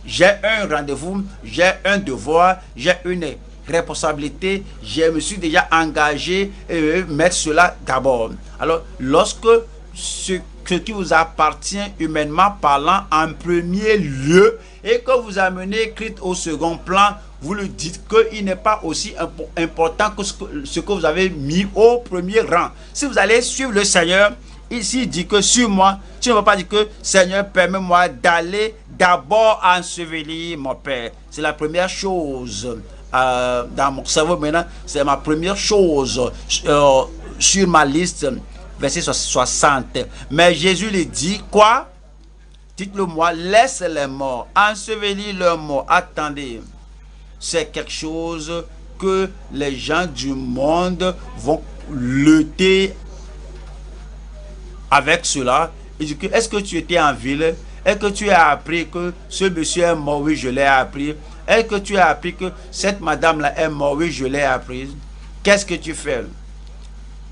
j'ai un rendez-vous, j'ai un devoir, j'ai une responsabilité, je me suis déjà engagé et mettre cela d'abord. Alors, lorsque ce qui vous appartient humainement parlant en premier lieu et que vous amenez Christ au second plan, vous lui dites qu'il n'est pas aussi important que ce que vous avez mis au premier rang. Si vous allez suivre le Seigneur, ici il dit que sur moi, tu ne vas pas dire que Seigneur, permets-moi d'aller d'abord ensevelir mon Père. C'est la première chose dans mon cerveau maintenant, c'est ma première chose sur ma liste, verset 60. Mais Jésus lui dit quoi? Dites-le moi, laisse les morts, ensevelir leurs morts. Attendez, c'est quelque chose que les gens du monde vont lutter avec cela. Il dit que, est-ce que tu étais en ville? Est-ce que tu as appris que ce monsieur est mort? Oui, je l'ai appris. Est-ce que tu as appris que cette madame-là est morte? Oui, je l'ai appris. Qu'est-ce que tu fais?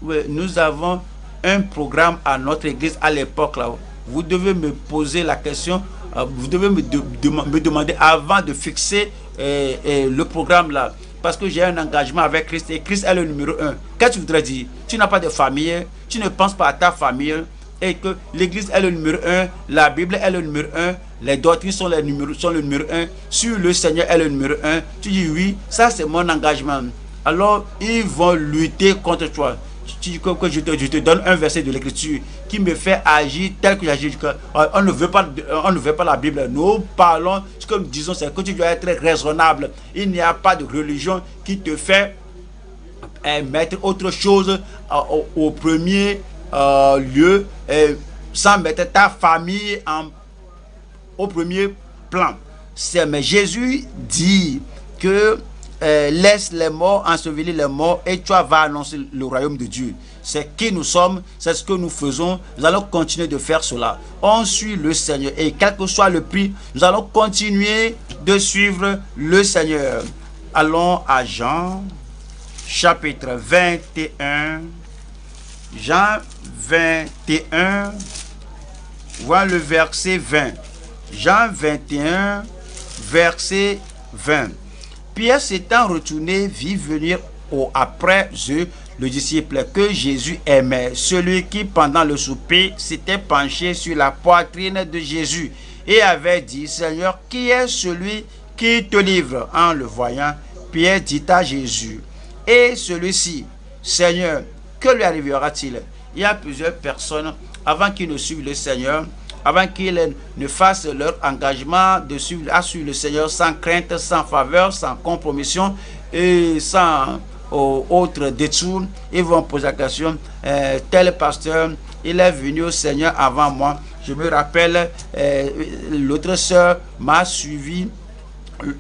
Oui, nous avons un programme à notre église à l'époque là. Vous devez me poser la question, vous devez me demander avant de fixer le programme là. Parce que j'ai un engagement avec Christ et Christ est le numéro 1. Qu'est-ce que tu voudrais dire? Tu n'as pas de famille, tu ne penses pas à ta famille et que l'église est le numéro 1, la Bible est le numéro 1, les doctrines sont le numéro 1, sur le Seigneur est le numéro 1. Tu dis oui, ça c'est mon engagement. Alors ils vont lutter contre toi. Tu dis que je te donne un verset de l'écriture qui me fait agir tel que j'agis. On ne veut pas la Bible. Nous parlons, ce que nous disons, c'est que tu dois être raisonnable. Il n'y a pas de religion qui te fait mettre autre chose au premier lieu sans mettre ta famille au premier plan. Mais Jésus dit que laisse les morts ensevelir les morts et tu vas annoncer le royaume de Dieu. C'est qui nous sommes, c'est ce que nous faisons. Nous allons continuer de faire cela. On suit le Seigneur et quel que soit le prix, nous allons continuer de suivre le Seigneur. Allons à Jean chapitre 21. Jean 21, voilà le verset 20. Jean 21, verset 20. Pierre s'étant retourné vit venir après eux le disciple que Jésus aimait, celui qui pendant le souper s'était penché sur la poitrine de Jésus et avait dit, Seigneur, qui est celui qui te livre? En le voyant, Pierre dit à Jésus, et celui-ci, Seigneur, que lui arrivera-t-il? Il y a plusieurs personnes, avant qu'ils ne suivent le Seigneur, avant qu'ils ne fassent leur engagement de suivre le Seigneur sans crainte, sans faveur, sans compromission et sans autre détour, ils vont poser la question, tel pasteur, il est venu au Seigneur avant moi. Je me rappelle, l'autre sœur m'a suivi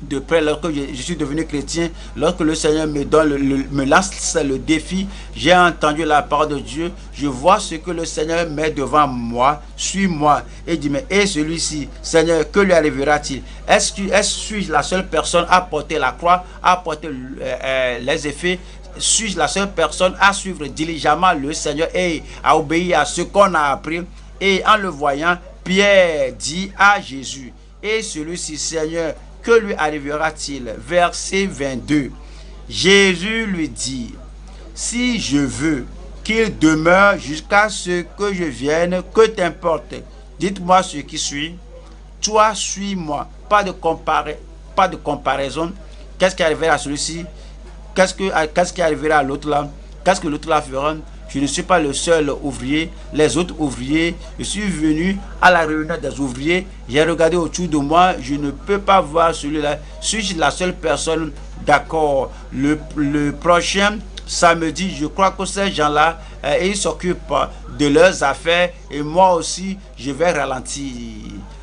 de près lorsque je suis devenu chrétien. Lorsque le Seigneur me lance le défi, j'ai entendu la parole de Dieu, je vois ce que le Seigneur met devant moi, suis-moi, et dit, mais et celui-ci, Seigneur, que lui arrivera-t-il? Suis-je la seule personne à porter la croix, à porter les effets? Suis-je la seule personne à suivre diligemment le Seigneur et à obéir à ce qu'on a appris? Et en le voyant, Pierre dit à Jésus, et celui-ci, Seigneur, que lui arrivera-t-il? Verset 22. Jésus lui dit, si je veux qu'il demeure jusqu'à ce que je vienne, que t'importe? Dites-moi ce qui suit. Toi, suis-moi. Pas de comparaison. Qu'est-ce qui arrivera à celui-ci? Qu'est-ce qui arrivera à l'autre là? Qu'est-ce que l'autre là fera? Je ne suis pas le seul ouvrier, les autres ouvriers. Je suis venu à la réunion des ouvriers. J'ai regardé autour de moi. Je ne peux pas voir celui-là. Suis-je la seule personne? D'accord. Le prochain samedi, je crois que ces gens-là, ils s'occupent de leurs affaires. Et moi aussi, je vais ralentir.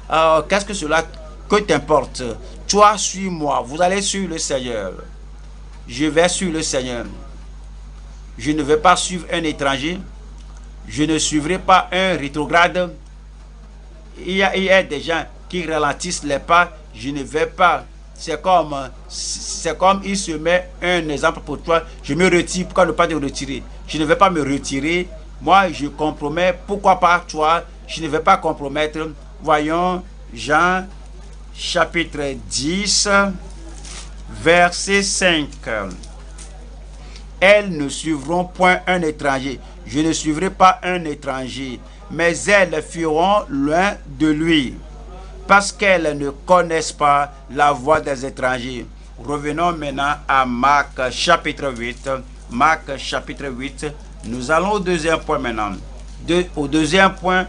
Alors, qu'est-ce que cela que t'importe? Toi, suis-moi. Vous allez suivre le Seigneur. Je vais suivre le Seigneur. Je ne vais pas suivre un étranger. Je ne suivrai pas un rétrograde. Il y a des gens qui ralentissent les pas. Je ne vais pas. C'est comme il se met un exemple pour toi. Je me retire. Pourquoi ne pas te retirer? Je ne vais pas me retirer Moi, je compromets. Pourquoi pas toi? Je ne vais pas compromettre. Voyons Jean chapitre 10, verset 5. Elles ne suivront point un étranger. Je ne suivrai pas un étranger, mais elles fuiront loin de lui, parce qu'elles ne connaissent pas la voix des étrangers. Revenons maintenant à Marc chapitre 8. Marc chapitre 8. Nous allons au deuxième point maintenant. Au deuxième point,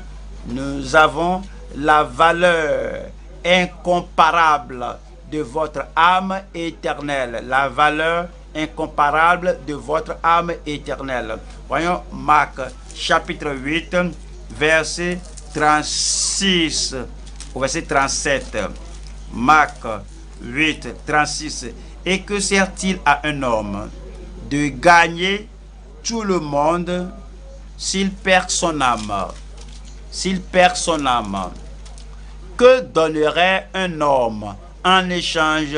nous avons la valeur incomparable de votre âme éternelle. La valeur incomparable de votre âme éternelle. Voyons Marc chapitre 8, verset 36 au verset 37. Marc 8, 36. Et que sert-il à un homme de gagner tout le monde s'il perd son âme? S'il perd son âme, que donnerait un homme en échange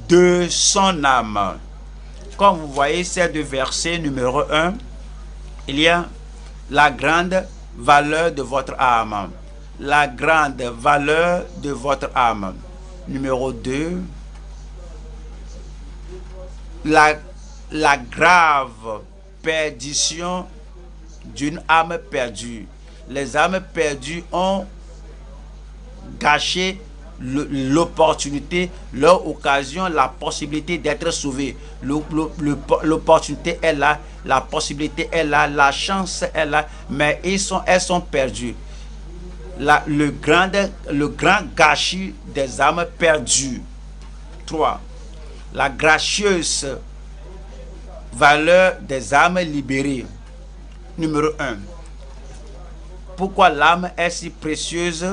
de son âme? Comme vous voyez ces deux versets, numéro 1, il y a la grande valeur de votre âme. La grande valeur de votre âme. Numéro 2, la grave perdition d'une âme perdue. Les âmes perdues ont gâché l'opportunité, leur occasion, la possibilité d'être sauvées. L'opportunité est là, la possibilité est là, la chance est là, mais elles sont perdues. Le grand gâchis des âmes perdues. 3. La gracieuse valeur des âmes libérées. Numéro 1. Pourquoi l'âme est si précieuse?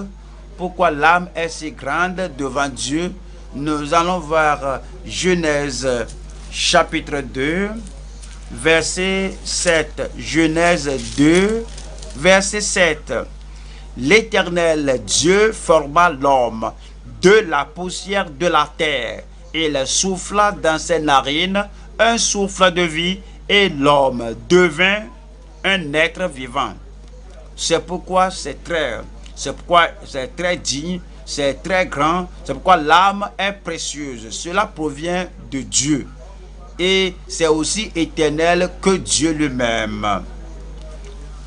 Pourquoi l'âme est si grande devant Dieu? Nous allons voir Genèse chapitre 2, verset 7. Genèse 2, verset 7. L'Éternel Dieu forma l'homme de la poussière de la terre. Il souffla dans ses narines un souffle de vie, et l'homme devint un être vivant. C'est pourquoi c'est très digne, c'est très grand, c'est pourquoi l'âme est précieuse. Cela provient de Dieu. Et c'est aussi éternel que Dieu lui-même.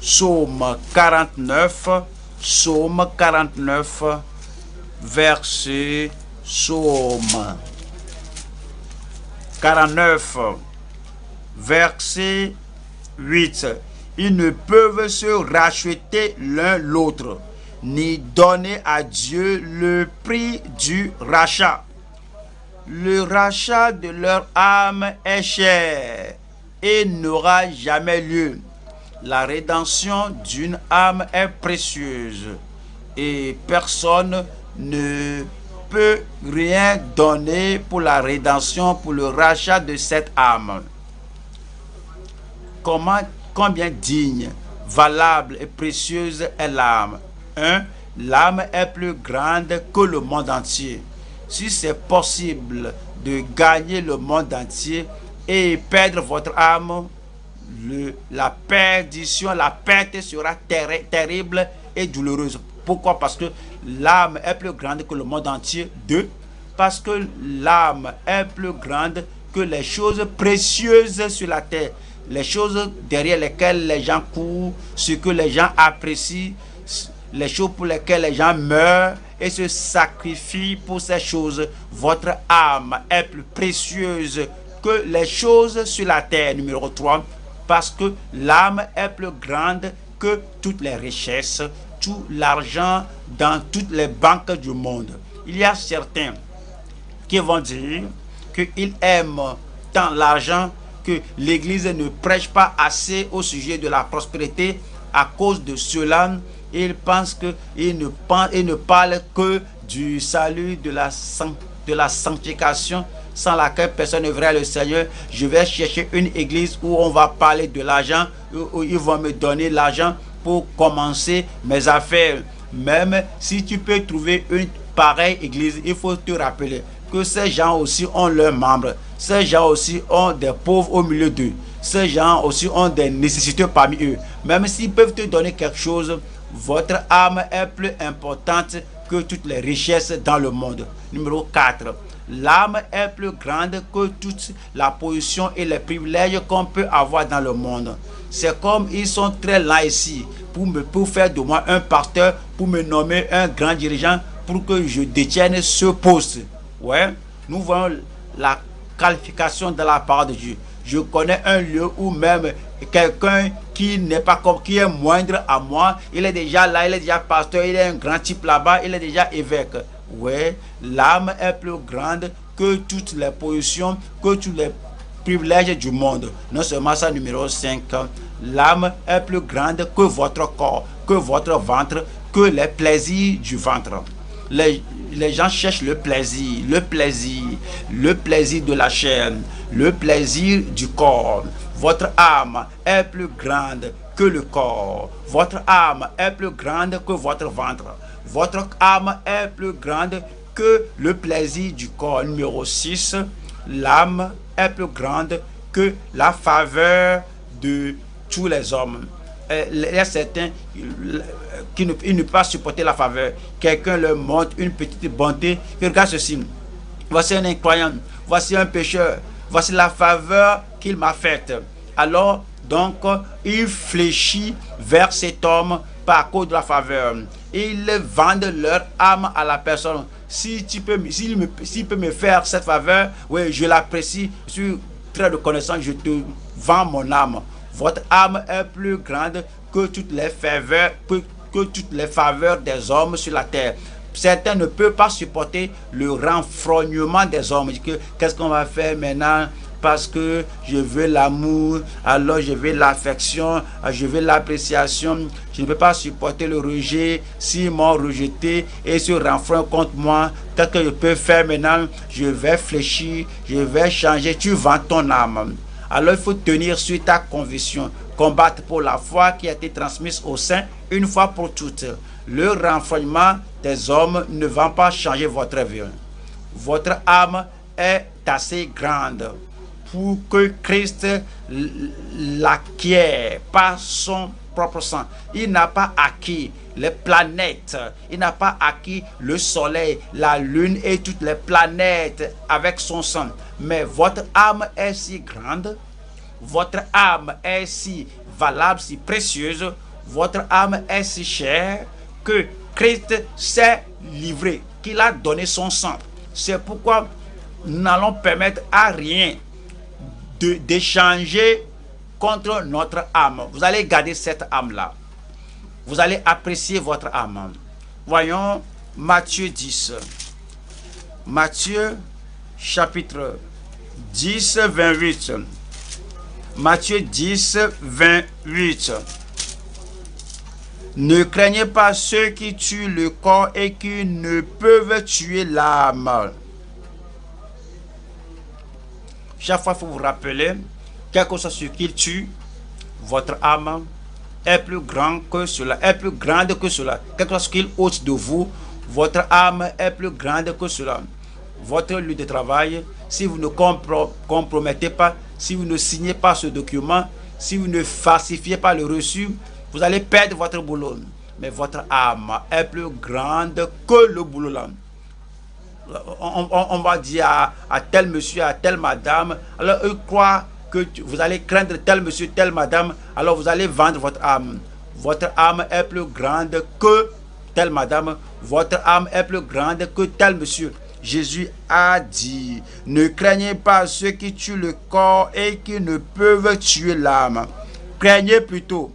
Psaume 49, verset Psaume 49, verset 8. Ils ne peuvent se racheter l'un l'autre, ni donner à Dieu le prix du rachat. Le rachat de leur âme est cher et n'aura jamais lieu. La rédemption d'une âme est précieuse et personne ne peut rien donner pour la rédemption, pour le rachat de cette âme. Combien digne, valable et précieuse est l'âme? 1. L'âme est plus grande que le monde entier. Si c'est possible de gagner le monde entier et perdre votre âme, la perdition, la perte sera terrible et douloureuse. Pourquoi? Parce que l'âme est plus grande que le monde entier. 2. Parce que l'âme est plus grande que les choses précieuses sur la terre. Les choses derrière lesquelles les gens courent, ce que les gens apprécient, les choses pour lesquelles les gens meurent et se sacrifient pour ces choses. Votre âme est plus précieuse que les choses sur la terre. Numéro 3, parce que l'âme est plus grande que toutes les richesses, tout l'argent dans toutes les banques du monde. Il y a certains qui vont dire qu'ils aiment tant l'argent que l'Église ne prêche pas assez au sujet de la prospérité. À cause de cela, ils pensent qu'ils ne parlent que du salut, de la sanctification, sans laquelle personne ne verra le Seigneur. Je vais chercher une église où on va parler de l'argent, où ils vont me donner l'argent pour commencer mes affaires. Même si tu peux trouver une pareille église, il faut te rappeler que ces gens aussi ont leurs membres. Ces gens aussi ont des pauvres au milieu d'eux. Ces gens aussi ont des nécessités parmi eux. Même s'ils peuvent te donner quelque chose, votre âme est plus importante que toutes les richesses dans le monde. Numéro 4. L'âme est plus grande que toute la position et les privilèges qu'on peut avoir dans le monde. C'est comme ils sont très là ici pour faire de moi un pasteur, pour me nommer un grand dirigeant, pour que je détienne ce poste. Ouais, nous voyons la qualification de la part de Dieu. Je connais un lieu où même quelqu'un qui n'est pas comme, qui est moindre à moi, il est déjà là, il est déjà pasteur, il est un grand type là-bas, il est déjà évêque. Ouais, l'âme est plus grande que toutes les positions, que tous les privilèges du monde. Non seulement ça, numéro 5, l'âme est plus grande que votre corps, que votre ventre, que les plaisirs du ventre. Les gens cherchent le plaisir de la chair, le plaisir du corps. Votre âme est plus grande que le corps. Votre âme est plus grande que votre ventre. Votre âme est plus grande que le plaisir du corps. Numéro 6, l'âme est plus grande que la faveur de tous les hommes. Il y a certains qui ne peuvent pas supporter la faveur. Quelqu'un leur montre une petite bonté. Regarde ceci. Voici un incroyant. Voici un pécheur. Voici la faveur qu'il m'a faite. Alors, donc, il fléchit vers cet homme par cause de la faveur. Ils vendent leur âme à la personne. S'il peut me faire cette faveur, oui, je l'apprécie. Je suis très reconnaissant. Je te vends mon âme. Votre âme est plus grande que toutes les faveurs des hommes sur la terre. Certains ne peuvent pas supporter le renfrognement des hommes. Qu'est-ce qu'on va faire maintenant? Parce que je veux l'amour, alors je veux l'affection, je veux l'appréciation. Je ne peux pas supporter le rejet. S'ils m'ont rejeté et se renfrognent contre moi, qu'est-ce que je peux faire maintenant? Je vais fléchir, je vais changer. Tu vends ton âme. Alors il faut tenir sur ta conviction, combattre pour la foi qui a été transmise aux saints une fois pour toutes. Le renfrognement des hommes ne va pas changer votre vie. Votre âme est assez grande pour que Christ l'acquiert par son propre sang. Il n'a pas acquis les planètes, il n'a pas acquis le soleil, la lune et toutes les planètes avec son sang. Mais votre âme est si grande, votre âme est si valable, si précieuse, votre âme est si chère que Christ s'est livré, qu'il a donné son sang. C'est pourquoi nous n'allons permettre à rien d'échanger contre notre âme. Vous allez garder cette âme-là. Vous allez apprécier votre âme. Voyons Matthieu 10. Matthieu chapitre 10, 28. Matthieu 10, 28. Ne craignez pas ceux qui tuent le corps et qui ne peuvent tuer l'âme. Chaque fois, il faut vous rappeler, quel que soit ce qu'il tue, votre âme est plus grande que cela, est plus grande que cela. Quel que soit ce qu'il ôte de vous, votre âme est plus grande que cela. Votre lieu de travail, si vous ne compromettez pas, si vous ne signez pas ce document, si vous ne falsifiez pas le reçu, vous allez perdre votre boulot. Mais votre âme est plus grande que le boulot là. On va dire à tel monsieur, à telle madame, alors eux croient que vous allez craindre tel monsieur, telle madame, alors vous allez vendre votre âme. Votre âme est plus grande que telle madame, votre âme est plus grande que tel monsieur. Jésus a dit, ne craignez pas ceux qui tuent le corps et qui ne peuvent tuer l'âme. Craignez plutôt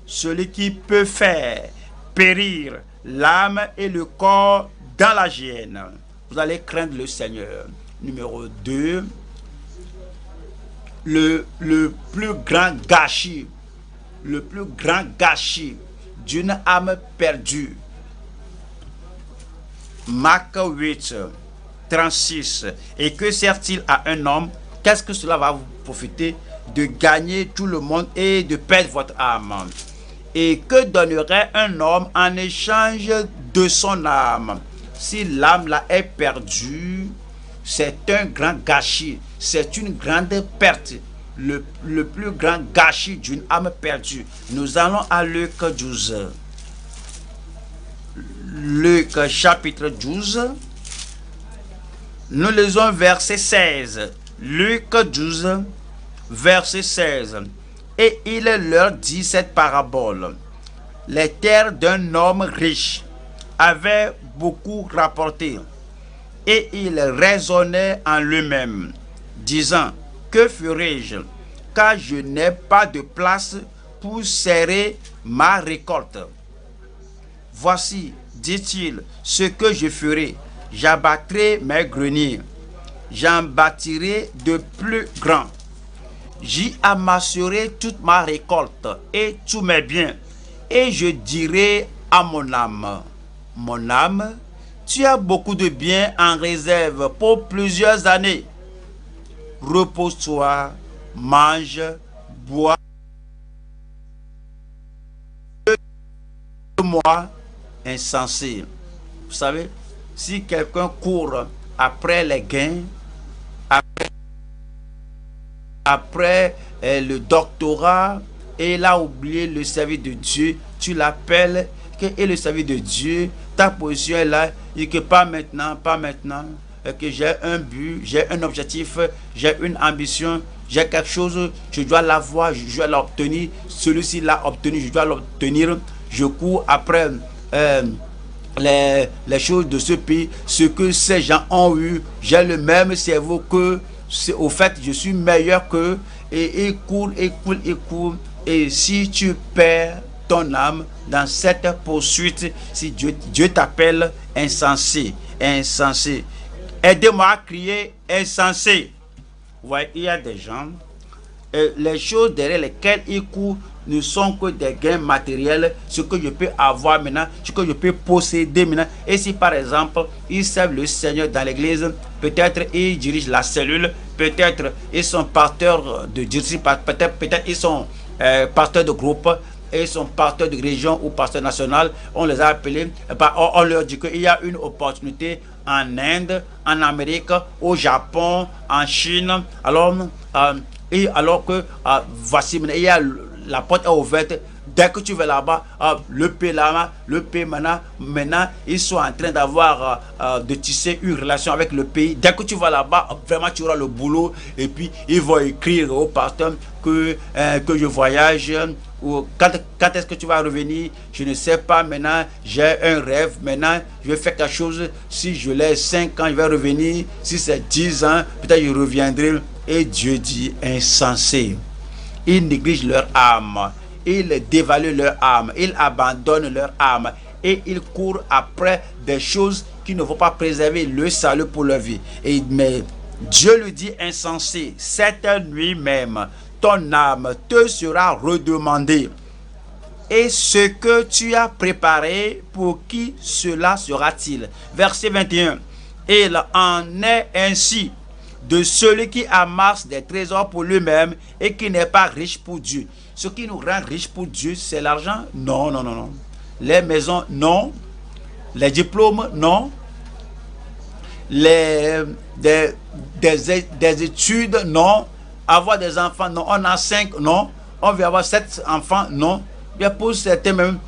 celui qui peut faire périr l'âme et le corps dans la géhenne. Vous allez craindre le Seigneur. Numéro 2, le plus grand gâchis d'une âme perdue. Marc 8, 36. Et que sert-il à un homme? Qu'est-ce que cela va vous profiter de gagner tout le monde et de perdre votre âme? Et que donnerait un homme en échange de son âme? Si l'âme là est perdue, c'est un grand gâchis, c'est une grande perte. le plus grand gâchis d'une âme perdue. Nous allons à Luc 12. Luc chapitre 12. Nous lisons verset 16. Luc 12, verset 16. Et il leur dit cette parabole. Les terres d'un homme riche avaient beaucoup rapporté. Et il raisonnait en lui-même, disant, que ferai-je, car je n'ai pas de place pour serrer ma récolte. Voici, dit-il, ce que je ferai. J'abattrai mes greniers, j'en bâtirai de plus grands. J'y amasserai toute ma récolte et tous mes biens. Et je dirai à mon âme, tu as beaucoup de biens en réserve pour plusieurs années. Repose-toi, mange, bois. Moi, insensé. Vous savez, si quelqu'un court après les gains, après le doctorat, et il a oublié le service de Dieu, tu l'appelles, et le service de Dieu, ta position est là, et que pas maintenant, que j'ai un but, j'ai un objectif, j'ai une ambition, j'ai quelque chose, je dois l'avoir, je dois l'obtenir, celui-ci l'a obtenu, je dois l'obtenir, je cours après les choses de ce pays, ce que ces gens ont eu, j'ai le même cerveau que, au fait, je suis meilleur qu'eux, et ils courent, et si tu perds ton âme dans cette poursuite, si Dieu t'appelle insensé, aidez-moi à crier insensé. Vous voyez, il y a des gens, les choses derrière lesquelles ils courent ne sont que des gains matériels, ce que je peux avoir maintenant, ce que je peux posséder maintenant. Et si par exemple, ils servent le Seigneur dans l'église, peut-être ils dirigent la cellule, peut-être ils sont pasteurs de district, peut-être ils sont pasteurs de groupe, et ils sont pasteurs de région ou pasteurs national, on les a appelés, on leur dit qu'il y a une opportunité en Inde, en Amérique, au Japon, en Chine, alors que voici, il y a la porte est ouverte. Dès que tu vas là-bas, le pays maintenant, ils sont en train d'avoir, de tisser une relation avec le pays. Dès que tu vas là-bas, vraiment tu auras le boulot. Et puis, ils vont écrire au pasteur que je voyage. Ou quand est-ce que tu vas revenir? Je ne sais pas maintenant. J'ai un rêve. Maintenant, je vais faire quelque chose. Si je l'ai 5 ans, je vais revenir. Si c'est 10 ans, peut-être je reviendrai. Et Dieu dit insensé. Ils négligent leur âme, ils dévaluent leur âme, ils abandonnent leur âme et ils courent après des choses qui ne vont pas préserver le salut pour leur vie. Mais Dieu lui dit insensé, cette nuit même, ton âme te sera redemandée. Et ce que tu as préparé, pour qui cela sera-t-il? Verset 21. Il en est ainsi de celui qui amasse des trésors pour lui-même et qui n'est pas riche pour Dieu. Ce qui nous rend riche pour Dieu, c'est l'argent? Non. Les maisons? Non. Les diplômes? Non. Des études? Non. Avoir des enfants? Non. On a 5? Non. On veut avoir 7 enfants? Non. Bien pour certains même,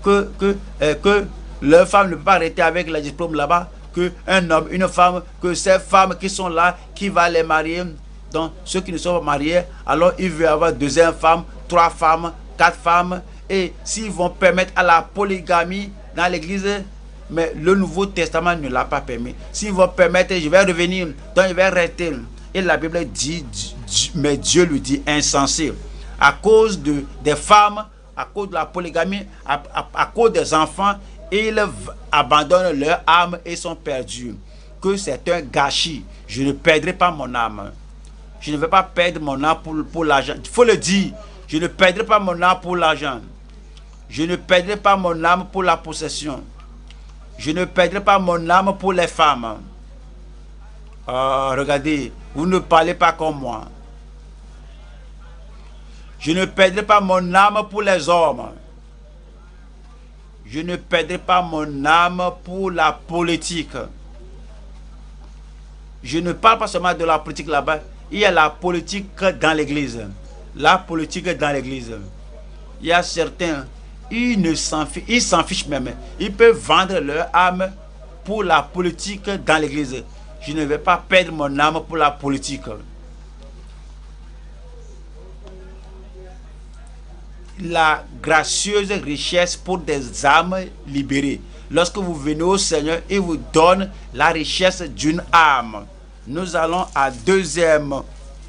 que leur femme ne peut pas arrêter avec les diplômes là-bas, qu'un homme, une femme, que ces femmes qui sont là, qui va les marier. Donc, ceux qui ne sont pas mariés, alors ils veulent avoir 2 femmes, 3 femmes, 4 femmes. Et s'ils vont permettre à la polygamie dans l'église, mais le Nouveau Testament ne l'a pas permis. S'ils vont permettre, je vais revenir, donc je vais arrêter. Et la Bible dit, mais Dieu lui dit insensé. À cause des femmes, à cause de la polygamie, à cause des enfants, ils abandonnent leur âme et sont perdus. Que c'est un gâchis. Je ne perdrai pas mon âme. Je ne vais pas perdre mon âme pour l'argent. Il faut le dire. Je ne perdrai pas mon âme pour l'argent. Je ne perdrai pas mon âme pour la possession. Je ne perdrai pas mon âme pour les femmes. Regardez, vous ne parlez pas comme moi. Je ne perdrai pas mon âme pour les hommes. Je ne perdrai pas mon âme pour la politique. Je ne parle pas seulement de la politique là-bas. il y a la politique dans l'église. La politique dans l'église. Il y a certains, ils s'en fichent même. Ils peuvent vendre leur âme pour la politique dans l'église. Je ne vais pas perdre mon âme pour la politique. La gracieuse richesse pour des âmes libérées. Lorsque vous venez au Seigneur, il vous donne la richesse d'une âme. Nous allons à 2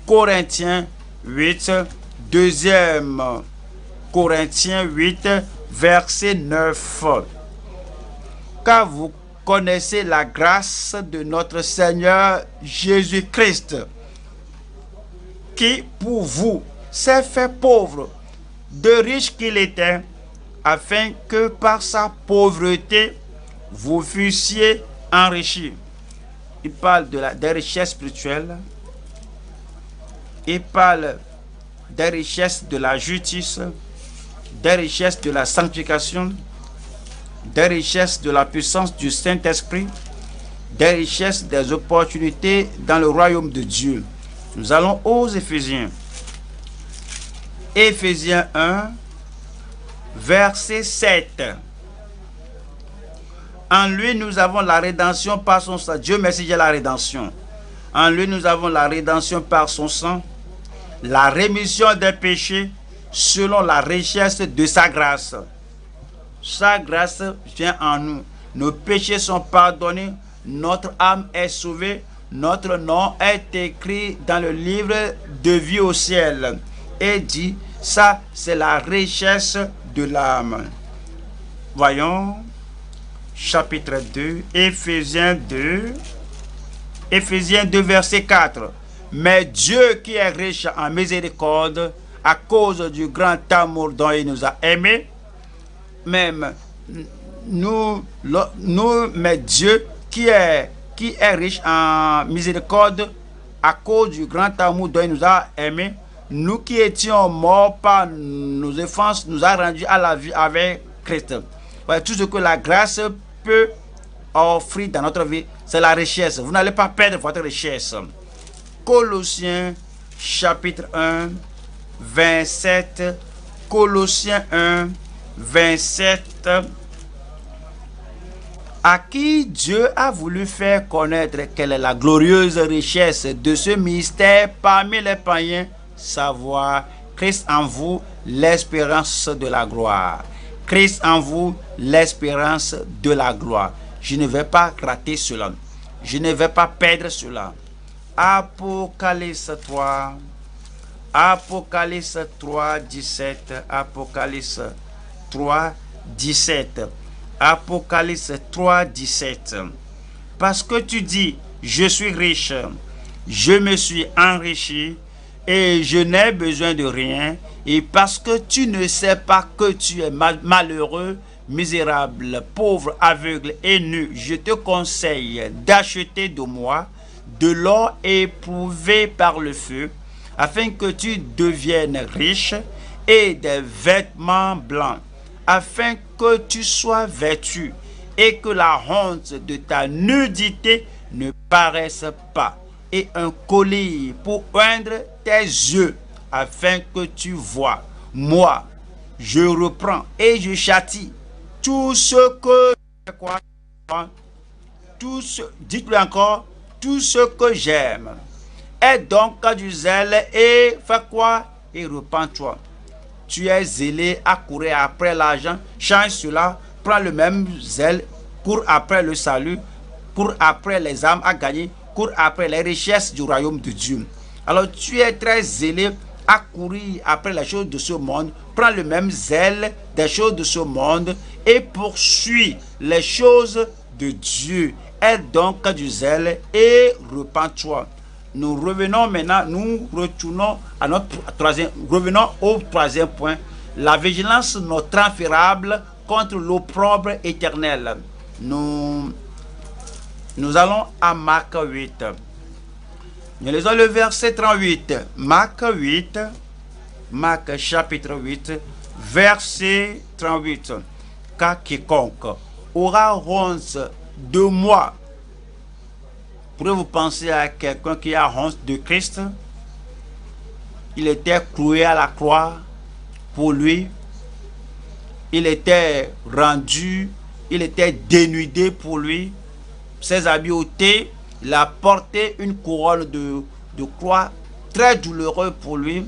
Corinthiens 8, 2 Corinthiens 8, verset 9. Car vous connaissez la grâce de notre Seigneur Jésus-Christ, qui pour vous s'est fait pauvre, de riche qu'il était, afin que par sa pauvreté, vous fussiez enrichis. Il parle des richesses spirituelles. Il parle des richesses de la justice, des richesses de la sanctification, des richesses de la puissance du Saint-Esprit, des richesses des opportunités dans le royaume de Dieu. Nous allons aux Éphésiens. Éphésiens 1, verset 7. En lui, nous avons la rédemption par son sang. Dieu merci, j'ai la rédemption. En lui, nous avons la rédemption par son sang, la rémission des péchés selon la richesse de sa grâce. Sa grâce vient en nous. Nos péchés sont pardonnés, notre âme est sauvée, notre nom est écrit dans le livre de vie au ciel. Et dit, ça c'est la richesse de l'âme. Voyons, chapitre 2, Éphésiens 2, verset 4. Mais Dieu qui est riche en miséricorde, à cause du grand amour dont il nous a aimés, même mais Dieu qui est riche en miséricorde, à cause du grand amour dont il nous a aimés, nous qui étions morts par nos offenses, nous a rendus à la vie avec Christ. Voilà, tout ce que la grâce peut offrir dans notre vie, c'est la richesse. Vous n'allez pas perdre votre richesse. Colossiens chapitre 1, 27. Colossiens 1, 27. À qui Dieu a voulu faire connaître quelle est la glorieuse richesse de ce mystère parmi les païens, savoir Christ en vous, l'espérance de la gloire. Christ en vous, l'espérance de la gloire. Je ne vais pas rater cela. Je ne vais pas perdre cela. Apocalypse 3. Apocalypse 3, 17. Apocalypse 3, 17. Apocalypse 3, 17. Parce que tu dis, je suis riche, je me suis enrichi et je n'ai besoin de rien. Et parce que tu ne sais pas que tu es malheureux, misérable, pauvre, aveugle et nu, je te conseille d'acheter de moi de l'or éprouvé par le feu, afin que tu deviennes riche, et des vêtements blancs, afin que tu sois vêtu et que la honte de ta nudité ne paraisse pas, et un collier pour oindre tes yeux, afin que tu vois. Moi, je reprends et je châtie tout ce que dites-le encore, tout ce que j'aime. Aie donc du zèle et fais quoi? Et repens-toi. Tu es zélé à courir après l'argent, change cela, prends le même zèle, cours après le salut, cours après les âmes à gagner, cours après les richesses du royaume de Dieu. Alors tu es très zélé à courir après les choses de ce monde, prends le même zèle des choses de ce monde et poursuis les choses de Dieu. Aie donc du zèle et repens-toi. Nous revenons maintenant, nous retournons à revenons au troisième point, la vigilance non transférable contre l'opprobre éternel. Nous allons à Marc 8. Nous lisons le verset 38. Marc chapitre 8, verset 38. Car quiconque aura honte de moi. Pourriez-vous penser à quelqu'un qui a honte de Christ? Il était cloué à la croix pour lui. Il était rendu, il était dénudé pour lui. Ses habits ôtés, il a porté une couronne de croix très douloureuse pour lui,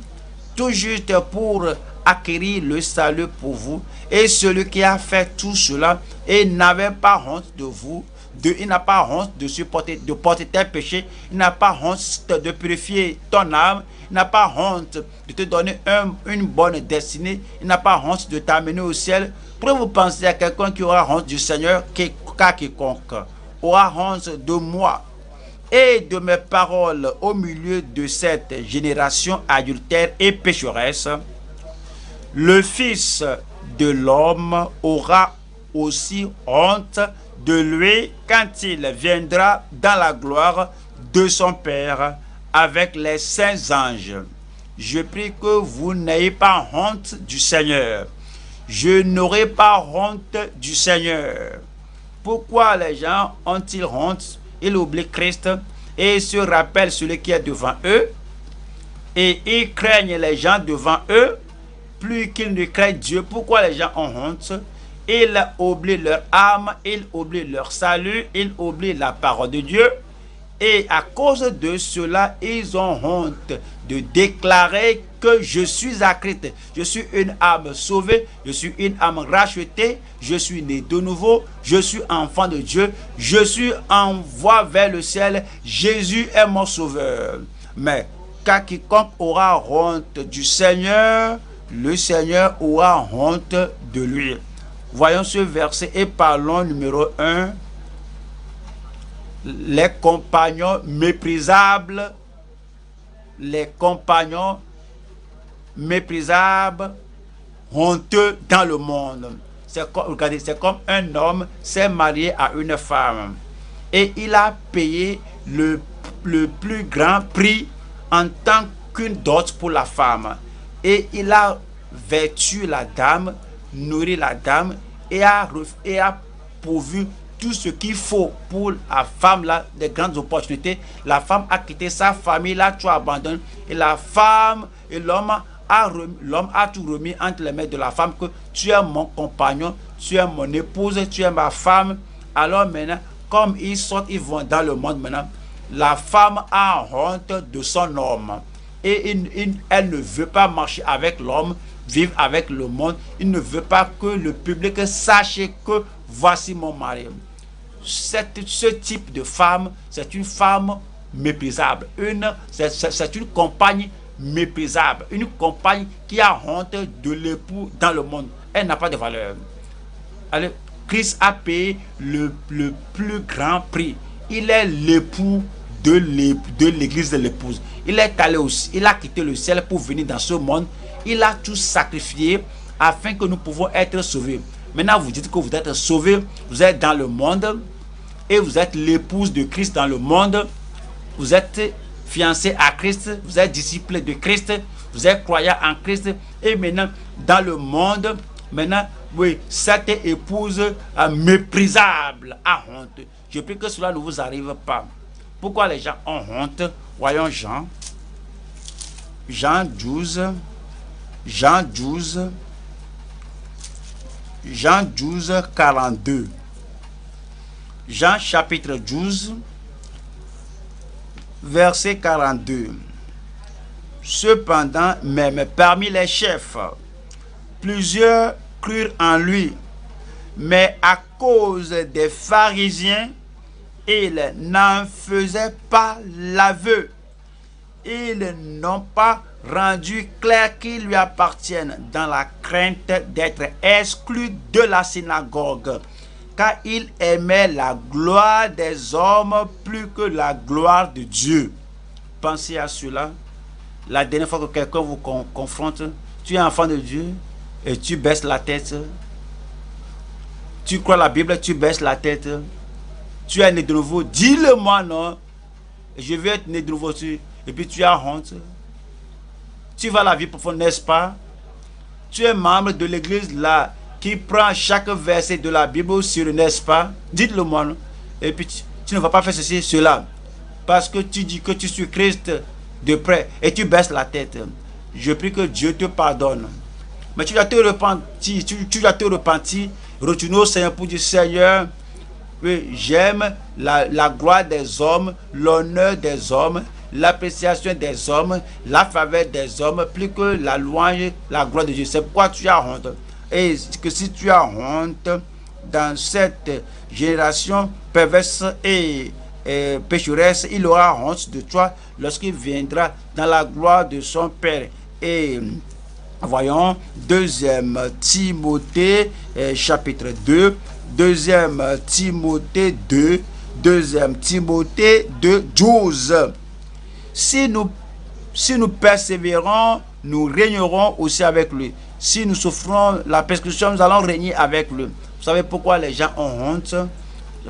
tout juste pour acquérir le salut pour vous. Et celui qui a fait tout cela et n'avait pas honte de vous, il n'a pas honte de porter tes péchés, il n'a pas honte de purifier ton âme, il n'a pas honte de te donner une bonne destinée, il n'a pas honte de t'amener au ciel. Pourquoi vous pensez à quelqu'un qui aura honte du Seigneur, car quiconque aura honte de moi et de mes paroles au milieu de cette génération adultère et pécheresse, le Fils de l'homme aura aussi honte de lui quand il viendra dans la gloire de son Père avec les saints anges. Je prie que vous n'ayez pas honte du Seigneur. Je n'aurai pas honte du Seigneur. Pourquoi les gens ont-ils honte? Ils oublient Christ et se rappellent celui qui est devant eux, et ils craignent les gens devant eux plus qu'ils ne craignent Dieu. Pourquoi les gens ont honte? Ils oublient leur âme, ils oublient leur salut, ils oublient la parole de Dieu. Et à cause de cela, ils ont honte de déclarer que je suis à Christ. Je suis une âme sauvée, je suis une âme rachetée, je suis né de nouveau, je suis enfant de Dieu, je suis en voie vers le ciel, Jésus est mon sauveur. Mais car quiconque aura honte du Seigneur, le Seigneur aura honte de lui. Voyons ce verset et parlons numéro 1. Les compagnons méprisables, honteux dans le monde. Regardez, c'est comme un homme s'est marié à une femme et il a payé le plus grand prix en tant qu'une dot pour la femme. Et il a vêtu la dame, nourri la dame et a pourvu tout ce qu'il faut pour la femme là, des grandes opportunités. La femme a quitté sa famille, là tout abandonne, et la femme et l'homme a tout remis entre les mains de la femme, que tu es mon compagnon, tu es mon épouse, tu es ma femme. Alors maintenant, comme ils sortent, ils vont dans le monde maintenant, la femme a honte de son homme et elle ne veut pas marcher avec l'homme, vivre avec le monde. Il ne veut pas que le public sache que voici mon mari. Ce type de femme, c'est une femme méprisable. C'est une compagne méprisable. Une compagne qui a honte de l'époux dans le monde. Elle n'a pas de valeur. Allez, Christ a payé le plus grand prix. Il est l'époux de l'église de l'épouse. Il est allé aussi, il a quitté le ciel pour venir dans ce monde. Il a tout sacrifié afin que nous pouvons être sauvés. Maintenant, vous dites que vous êtes sauvés, vous êtes dans le monde et vous êtes l'épouse de Christ dans le monde. Vous êtes fiancé à Christ, vous êtes disciple de Christ, vous êtes croyant en Christ. Et maintenant, dans le monde, maintenant, oui, cette épouse méprisable a honte. Je prie que cela ne vous arrive pas. Pourquoi les gens ont honte? Voyons Jean 12, Jean 12, 42. Jean chapitre 12, verset 42. Cependant, même parmi les chefs, plusieurs crurent en lui, mais à cause des pharisiens, ils n'en faisaient pas l'aveu. Ils n'ont pas rendu clair qu'ils lui appartiennent dans la crainte d'être exclus de la synagogue, car ils aimaient la gloire des hommes plus que la gloire de Dieu. Pensez à cela. La dernière fois que quelqu'un vous confronte, tu es enfant de Dieu et tu baisses la tête. Tu crois la Bible, tu baisses la tête. Tu es né de nouveau, dis-le-moi non. Je vais être né de nouveau aussi. Et puis tu as honte. Tu vas à la vie profonde, n'est-ce pas? Tu es membre de l'église là, qui prend chaque verset de la Bible au sérieux, n'est-ce pas? Dites-le-moi non. Et puis tu ne vas pas faire ceci, cela. Parce que tu dis que tu suis Christ de près et tu baisses la tête. je prie que Dieu te pardonne. Mais tu dois te repentir, tu dois te repentir, retourner au Seigneur pour dire, Seigneur, oui, j'aime la gloire des hommes, l'honneur des hommes, l'appréciation des hommes, la faveur des hommes, plus que la louange, la gloire de Dieu. C'est pourquoi tu as honte. Et que si tu as honte dans cette génération perverse et pécheresse, il aura honte de toi lorsqu'il viendra dans la gloire de son Père. Et voyons, 2 Timothée chapitre 2, 2 Timothée 2, 2 Timothée 2, 12. Si nous persévérons, nous régnerons aussi avec lui. Si nous souffrons la persécution, nous allons régner avec lui. Vous savez pourquoi les gens ont honte?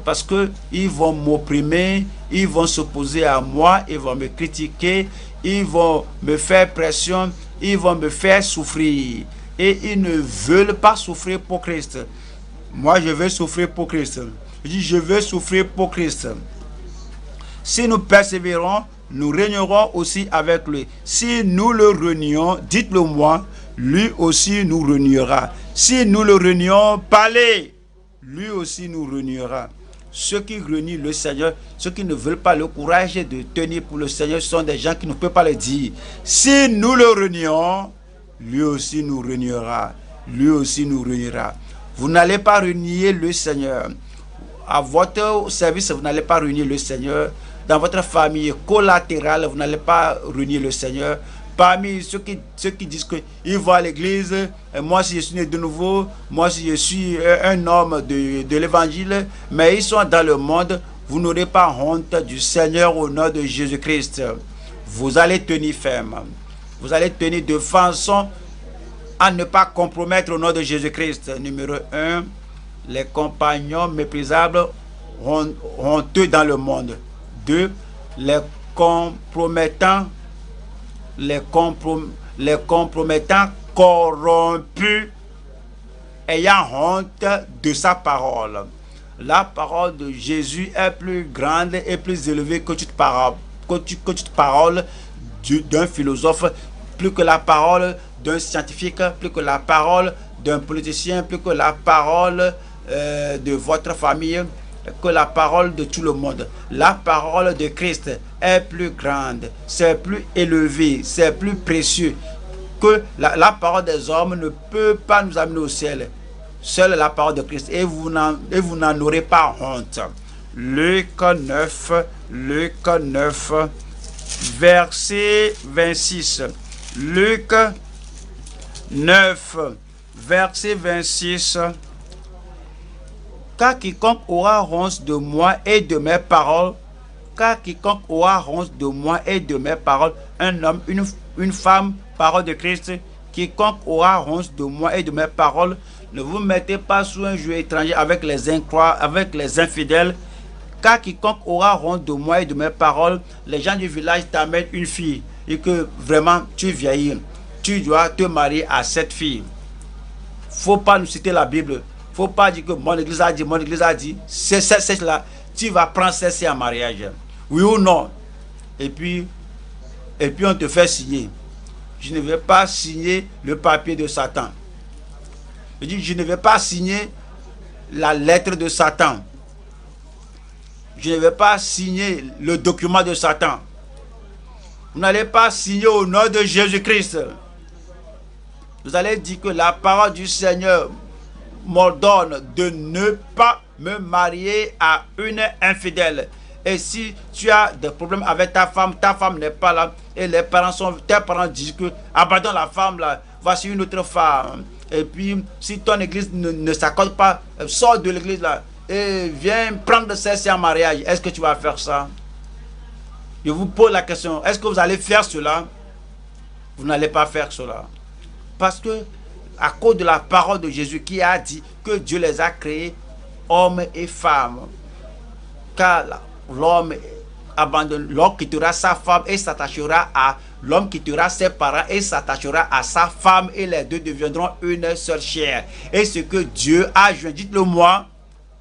Parce qu'ils vont m'opprimer, ils vont s'opposer à moi, ils vont me critiquer, ils vont me faire pression, ils vont me faire souffrir. Et ils ne veulent pas souffrir pour Christ. Moi, je veux souffrir pour Christ. Je dis, je veux souffrir pour Christ. Si nous persévérons, nous régnerons aussi avec lui. Si nous le renions, dites-le moi, lui aussi nous reniera. Si nous le renions, parlez, lui aussi nous reniera. Ceux qui renient le Seigneur, ceux qui ne veulent pas le courage de tenir pour le Seigneur, sont des gens qui ne peuvent pas le dire. Si nous le renions, lui aussi nous reniera. Lui aussi nous reniera. Vous n'allez pas renier le Seigneur. À votre service, vous n'allez pas renier le Seigneur. Dans votre famille collatérale, vous n'allez pas renier le Seigneur. Parmi ceux qui disent qu'ils vont à l'église, moi si je suis né de nouveau, moi si je suis un homme de l'évangile, mais ils sont dans le monde, vous n'aurez pas honte du Seigneur au nom de Jésus-Christ. Vous allez tenir ferme. Vous allez tenir de façon à ne pas compromettre au nom de Jésus-Christ. Numéro 1, les compagnons méprisables honteux dans le monde. 2, les compromettants corrompus ayant honte de sa parole. La parole de Jésus est plus grande et plus élevée que toute parole d'un philosophe, plus que la parole d'un scientifique, plus que la parole d'un politicien, plus que la parole de votre famille, que la parole de tout le monde. La parole de Christ est plus grande, c'est plus élevé, c'est plus précieux que la parole des hommes ne peut pas nous amener au ciel. Seule la parole de Christ, et vous n'en aurez pas honte. Luc 9, verset 26. Luc 9, verset 26. Car quiconque aura honte de moi et de mes paroles, un homme, une femme, parole de Christ, quiconque aura honte de moi et de mes paroles, ne vous mettez pas sous un joug étranger avec les incroyants, avec les infidèles, car quiconque aura honte de moi et de mes paroles, les gens du village t'amènent une fille, et que vraiment tu vieillis, tu dois te marier à cette fille. Faut pas nous citer la Bible. Faut pas dire que mon église a dit, c'est là, tu vas prendre celle-ci en mariage. Oui ou non? Et puis on te fait signer. Je ne vais pas signer le papier de Satan. Je dis, je ne vais pas signer la lettre de Satan. Je ne vais pas signer le document de Satan. Vous n'allez pas signer au nom de Jésus-Christ. Vous allez dire que la parole du Seigneur m'ordonne de ne pas me marier à une infidèle. Et si tu as des problèmes avec ta femme n'est pas là, et tes parents disent que abandonne la femme là, voici une autre femme. Et puis si ton église ne s'accorde pas, sors de l'église là et viens prendre celle-ci en mariage. Est-ce que tu vas faire ça? Je vous pose la question, est-ce que vous allez faire cela? Vous n'allez pas faire cela. Parce que à cause de la parole de Jésus qui a dit que Dieu les a créés hommes et femmes. Car l'homme quittera sa femme et s'attachera à l'homme, quittera ses parents et s'attachera à sa femme, et les deux deviendront une seule chair. Et ce que Dieu a joint, dites-le moi,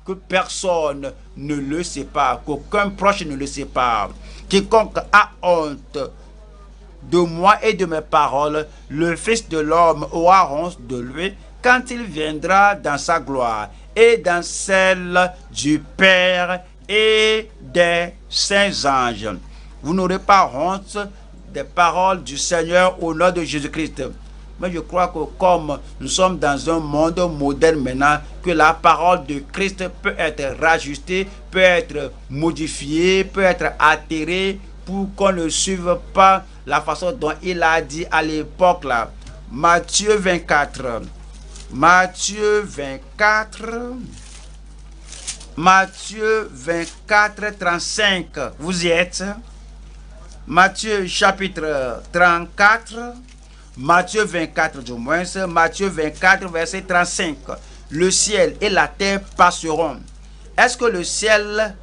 que personne ne le sépare, qu'aucun proche ne le sépare. Quiconque a honte de moi et de mes paroles, le Fils de l'homme aura honte de lui quand il viendra dans sa gloire et dans celle du Père et des saints anges. Vous n'aurez pas honte des paroles du Seigneur au nom de Jésus-Christ. Mais je crois que comme nous sommes dans un monde moderne maintenant, que la parole de Christ peut être rajustée, peut être modifiée, peut être altérée pour qu'on ne suive pas la façon dont il a dit à l'époque là. Matthieu 24. Matthieu 24. Matthieu 24, 35. Vous y êtes? Matthieu chapitre 34. Matthieu 24 du moins, Matthieu 24 verset 35. Le ciel et la terre passeront. Est-ce que le ciel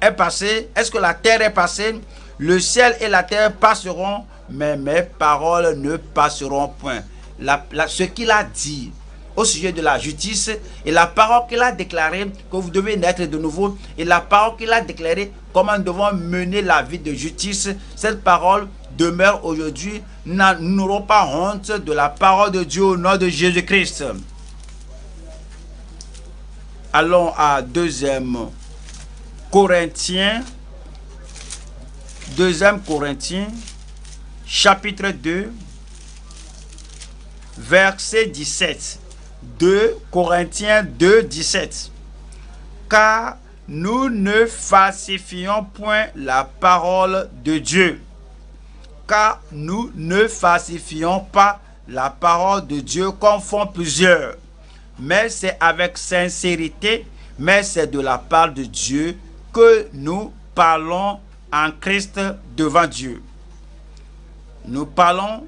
est passé? Est-ce que la terre est passée? Le ciel et la terre passeront, mais mes paroles ne passeront point. Ce qu'il a dit au sujet de la justice et la parole qu'il a déclarée que vous devez naître de nouveau et la parole qu'il a déclarée comment nous devons mener la vie de justice, cette parole demeure aujourd'hui. Nous n'aurons pas honte de la parole de Dieu au nom de Jésus-Christ. Allons à 2 Corinthiens. 2 Corinthiens, chapitre 2, verset 17. 2 Corinthiens 2, 17. Car nous ne falsifions point la parole de Dieu. Car nous ne falsifions pas la parole de Dieu comme font plusieurs. Mais c'est avec sincérité, mais c'est de la part de Dieu que nous parlons en Christ devant Dieu. Nous parlons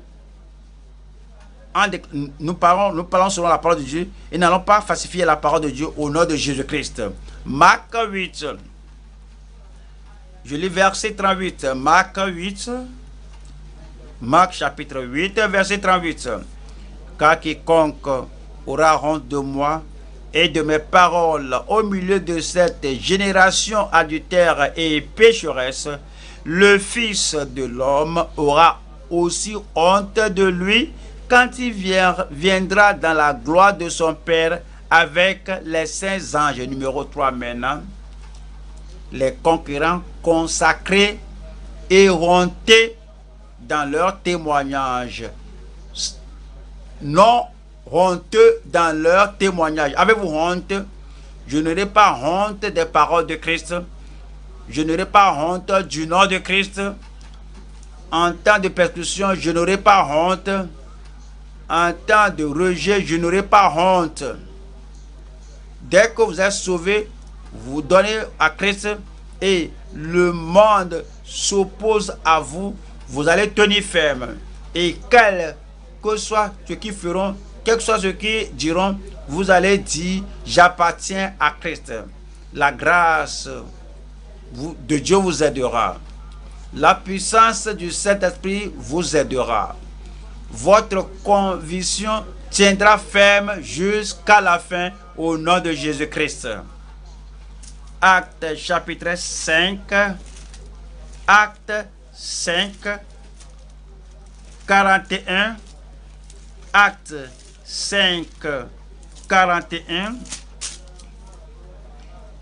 selon la parole de Dieu et n'allons pas falsifier la parole de Dieu au nom de Jésus-Christ. Marc 8. Je lis verset 38. Marc 8. Marc chapitre 8, verset 38. Car quiconque aura honte de moi et de mes paroles au milieu de cette génération adultère et pécheresse, le Fils de l'homme aura aussi honte de lui quand il viendra dans la gloire de son Père avec les saints anges. Numéro 3 maintenant. Les conquérants consacrés et hontés dans leur témoignage. Non honteux dans leur témoignage. Avez-vous honte? Je n'aurai pas honte des paroles de Christ. Je n'aurai pas honte du nom de Christ. En temps de persécution, je n'aurai pas honte. En temps de rejet, je n'aurai pas honte. Dès que vous êtes sauvé, vous donnez à Christ et le monde s'oppose à vous, vous allez tenir ferme. Et quel que soit ce qu'ils feront, quel que soit ce qu'ils diront, vous allez dire, j'appartiens à Christ. La grâce de Dieu vous aidera. La puissance du Saint-Esprit vous aidera. Votre conviction tiendra ferme jusqu'à la fin au nom de Jésus-Christ. Acte chapitre 5. Acte 5. 41. Acte 5. 41.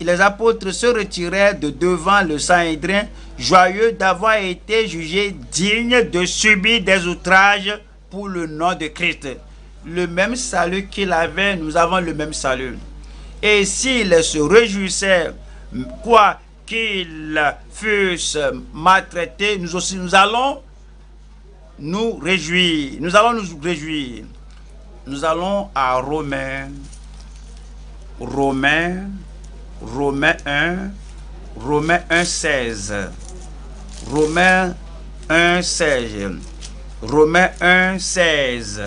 Et les apôtres se retirèrent de devant le Sanhédrin, joyeux d'avoir été jugés dignes de subir des outrages pour le nom de Christ. Le même salut qu'il avait, nous avons le même salut. Et s'ils se réjouissaient, quoi qu'ils fussent maltraités, nous aussi, nous allons nous réjouir. Nous allons nous réjouir. Nous allons à Romains 1, Romains 1, 16. Romains 1, 16. Romains 1, 16.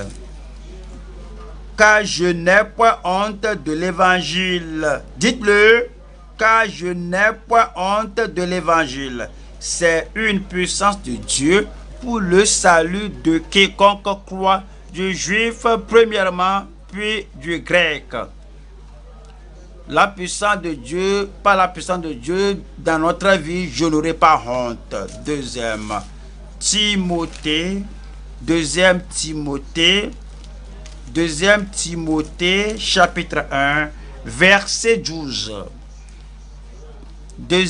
Car je n'ai point honte de l'évangile. Dites-le. Car je n'ai point honte de l'évangile. C'est une puissance de Dieu pour le salut de quiconque croit, du juif premièrement, puis du grec. La puissance de Dieu, par la puissance de Dieu dans notre vie, je n'aurai pas honte. Deuxième, Timothée, 2 Timothée, chapitre 1, verset 12. 2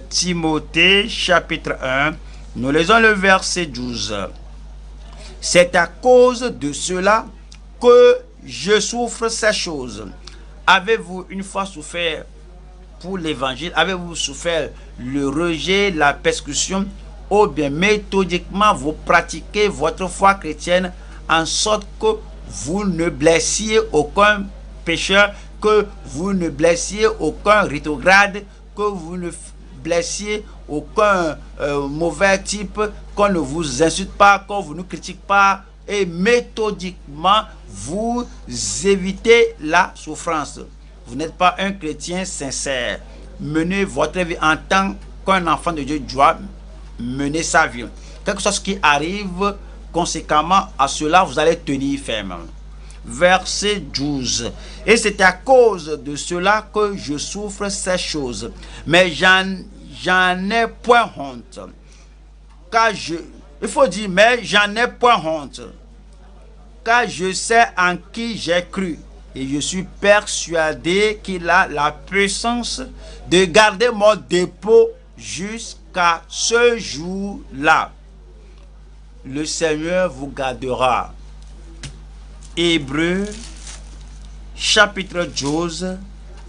Timothée, chapitre 1, nous lisons le verset 12. C'est à cause de cela que je souffre ces choses. Avez-vous une fois souffert pour l'évangile? Avez-vous souffert le rejet, la persécution? Ou bien méthodiquement vous pratiquez votre foi chrétienne en sorte que vous ne blessiez aucun pécheur, que vous ne blessiez aucun rétrograde, que vous ne blessiez aucun mauvais type, qu'on ne vous insulte pas, qu'on ne vous critique pas, et méthodiquement vous évitez la souffrance. Vous n'êtes pas un chrétien sincère. Menez votre vie en tant qu'un enfant de Dieu doit mener sa vie. Quelque chose qui arrive, conséquemment à cela, vous allez tenir ferme. Verset 12. Et c'est à cause de cela que je souffre ces choses. Mais j'en ai point honte. Car il faut dire, mais j'en ai point honte. Car je sais en qui j'ai cru. Et je suis persuadé qu'il a la puissance de garder mon dépôt jusqu'à ce jour-là. Le Seigneur vous gardera. Hébreux, chapitre 12,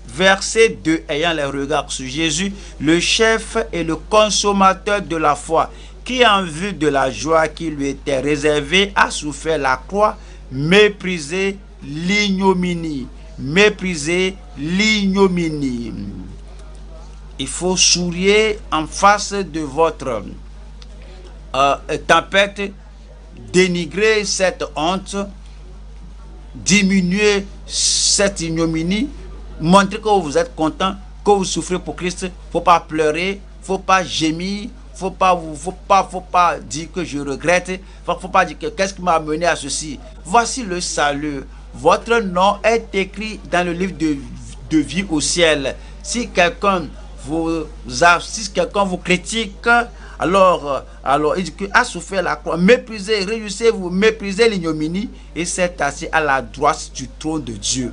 verset 2, ayant les regards sur Jésus, le chef et le consommateur de la foi, qui en vue de la joie qui lui était réservée a souffert la croix, méprisé l'ignominie. Méprisé l'ignominie. Il faut sourire en face de votre tempête, dénigrer cette honte, diminuer cette ignominie, montrer que vous êtes content, que vous souffrez pour Christ. Faut pas pleurer, faut pas gémir, faut pas dire que je regrette, faut pas dire que qu'est-ce qui m'a amené à ceci. Voici le salut. Votre nom est écrit dans le livre de vie au ciel. Si quelqu'un vous critique, alors il dit que a souffert la croix, méprisez, réjouissez-vous, méprisez l'ignominie, et c'est assis à la droite du trône de Dieu.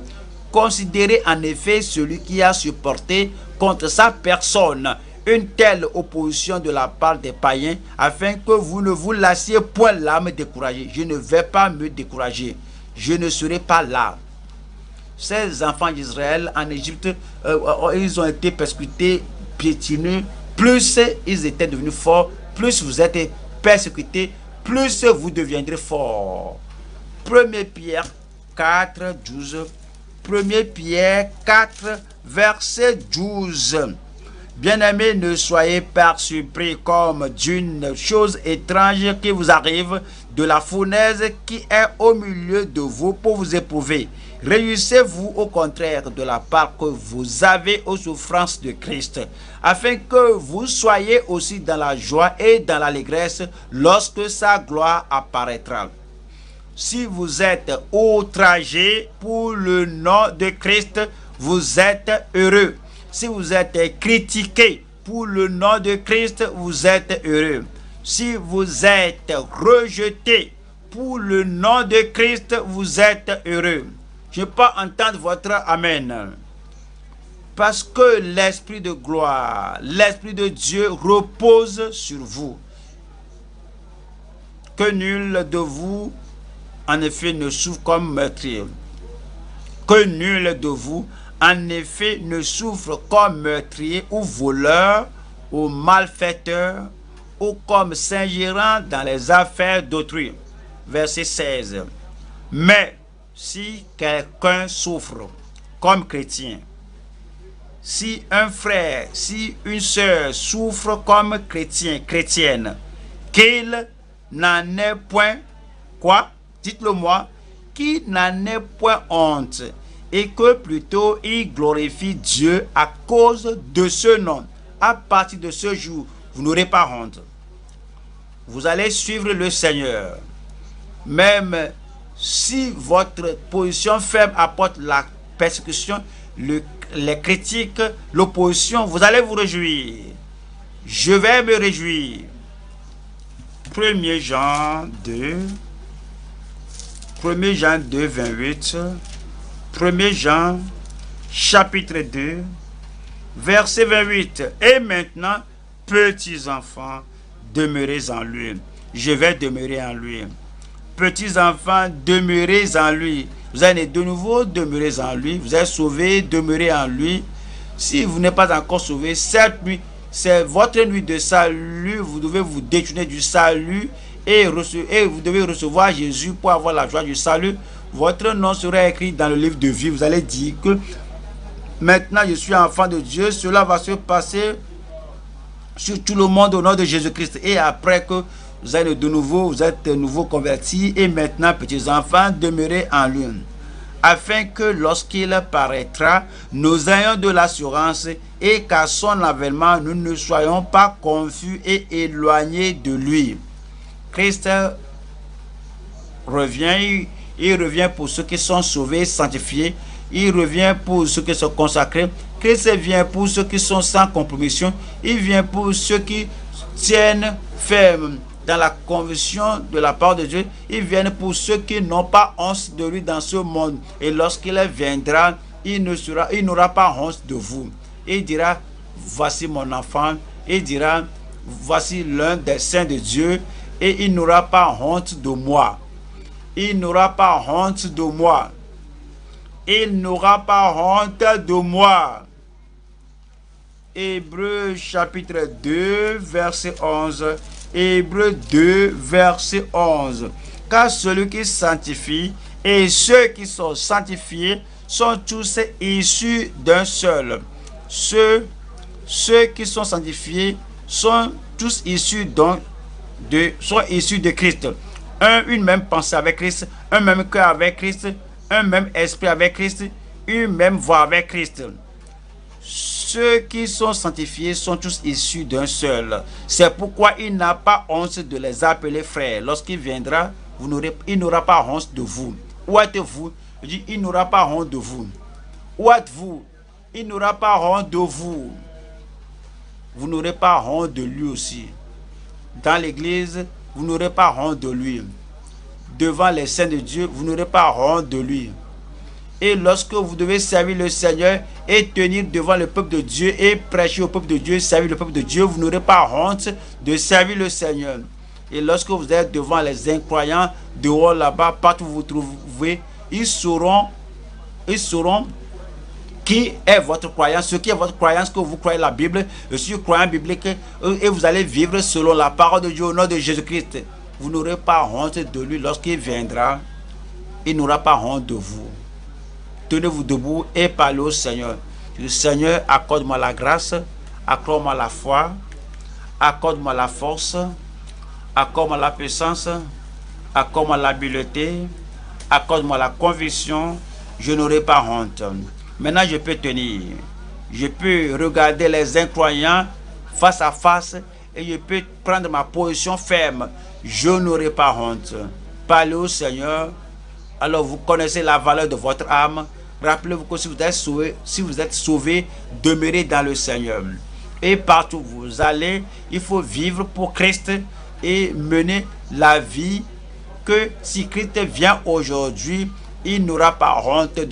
Considérez en effet celui qui a supporté contre sa personne une telle opposition de la part des païens, afin que vous ne vous lassiez point l'âme découragée. Je ne vais pas me décourager. Je ne serai pas là. Ces enfants d'Israël en Égypte, ils ont été persécutés, piétinés. Plus ils étaient devenus forts, plus vous êtes persécutés, plus vous deviendrez forts. 1 Pierre 4, 12. 1 Pierre 4, verset 12. Bien-aimés, ne soyez pas surpris comme d'une chose étrange qui vous arrive, de la fournaise qui est au milieu de vous pour vous éprouver. Réjouissez-vous au contraire de la part que vous avez aux souffrances de Christ, afin que vous soyez aussi dans la joie et dans l'allégresse lorsque sa gloire apparaîtra. Si vous êtes outragé pour le nom de Christ, vous êtes heureux. Si vous êtes critiqué pour le nom de Christ, vous êtes heureux. Si vous êtes rejeté pour le nom de Christ, vous êtes heureux. Je ne peux pas entendre votre Amen. Parce que l'Esprit de gloire, l'Esprit de Dieu repose sur vous. Que nul de vous, en effet, ne souffre comme meurtrier. Que nul de vous, en effet, ne souffre comme meurtrier ou voleur ou malfaiteur ou comme s'ingérant dans les affaires d'autrui. Verset 16. Mais si quelqu'un souffre comme chrétien, si un frère, si une sœur souffre comme chrétien, chrétienne, qu'il n'en ait point, quoi? Dites-le moi, qu'il n'en ait point honte, et que plutôt il glorifie Dieu à cause de ce nom. À partir de ce jour, vous n'aurez pas honte. Vous allez suivre le Seigneur. Même si votre position faible apporte la persécution, les critiques, l'opposition, vous allez vous réjouir. Je vais me réjouir. 1er Jean 2, 1er Jean 2, 28, 1er Jean, chapitre 2, verset 28. Et maintenant, petits enfants, demeurez en lui. Je vais demeurer en lui. Petits enfants, demeurez en lui. Vous allez de nouveau, demeurez en lui. Vous êtes sauvés, demeurez en lui. Si vous n'êtes pas encore sauvé, cette nuit, c'est votre nuit de salut. Vous devez vous détourner du salut et vous devez recevoir Jésus pour avoir la joie du salut. Votre nom sera écrit dans le livre de vie. Vous allez dire que maintenant je suis enfant de Dieu. Cela va se passer sur tout le monde au nom de Jésus-Christ. Et après que vous êtes de nouveau, vous êtes de nouveau convertis. Et maintenant, petits enfants, demeurez en lui, afin que lorsqu'il paraîtra, nous ayons de l'assurance et qu'à son avènement, nous ne soyons pas confus et éloignés de lui. Christ revient, il revient pour ceux qui sont sauvés, sanctifiés. Il revient pour ceux qui sont consacrés. Christ vient pour ceux qui sont sans compromission. Il vient pour ceux qui tiennent ferme dans la conviction de la part de Dieu. Il vient pour ceux qui n'ont pas honte de lui dans ce monde. Et lorsqu'il viendra, il n'aura pas honte de vous. Il dira, voici mon enfant. Il dira, voici l'un des saints de Dieu. Et il n'aura pas honte de moi. Il n'aura pas honte de moi. Il n'aura pas honte de moi. Hébreux chapitre 2, verset 11. Hébreux 2, verset 11. Car celui qui sanctifie et ceux qui sont sanctifiés sont tous issus d'un seul. Ceux qui sont sanctifiés sont tous issus de Christ. Une même pensée avec Christ, un même cœur avec Christ, un même esprit avec Christ, une même voix avec Christ. Ceux qui sont sanctifiés sont tous issus d'un seul. C'est pourquoi il n'a pas honte de les appeler frères. Lorsqu'il viendra, il n'aura pas honte de vous. Où êtes-vous? Je dis, il n'aura pas honte de vous. Où êtes-vous? Il n'aura pas honte de vous. Vous n'aurez pas honte de lui aussi. Dans l'église, vous n'aurez pas honte de lui. Devant les saints de Dieu, vous n'aurez pas honte de lui. Et lorsque vous devez servir le Seigneur et tenir devant le peuple de Dieu et prêcher au peuple de Dieu, servir le peuple de Dieu, vous n'aurez pas honte de servir le Seigneur. Et lorsque vous êtes devant les incroyants, dehors là-bas, partout où vous vous trouvez, ils sauront qui est votre croyance, ce qui est votre croyance, que vous croyez la Bible. Je suis croyant biblique et vous allez vivre selon la parole de Dieu au nom de Jésus-Christ. Vous n'aurez pas honte de lui lorsqu'il viendra. Il n'aura pas honte de vous. Tenez-vous debout et parlez au Seigneur. Le Seigneur, accorde-moi la grâce, accorde-moi la foi, accorde-moi la force, accorde-moi la puissance, accorde-moi l'habileté, accorde-moi la conviction. Je n'aurai pas honte. Maintenant, je peux tenir. Je peux regarder les incroyants face à face et je peux prendre ma position ferme. Je n'aurai pas honte. Parlez au Seigneur. Alors vous connaissez la valeur de votre âme. Rappelez-vous que si vous êtes sauvé, demeurez dans le Seigneur. Et partout où vous allez, il faut vivre pour Christ et mener la vie que si Christ vient aujourd'hui, il n'aura pas honte de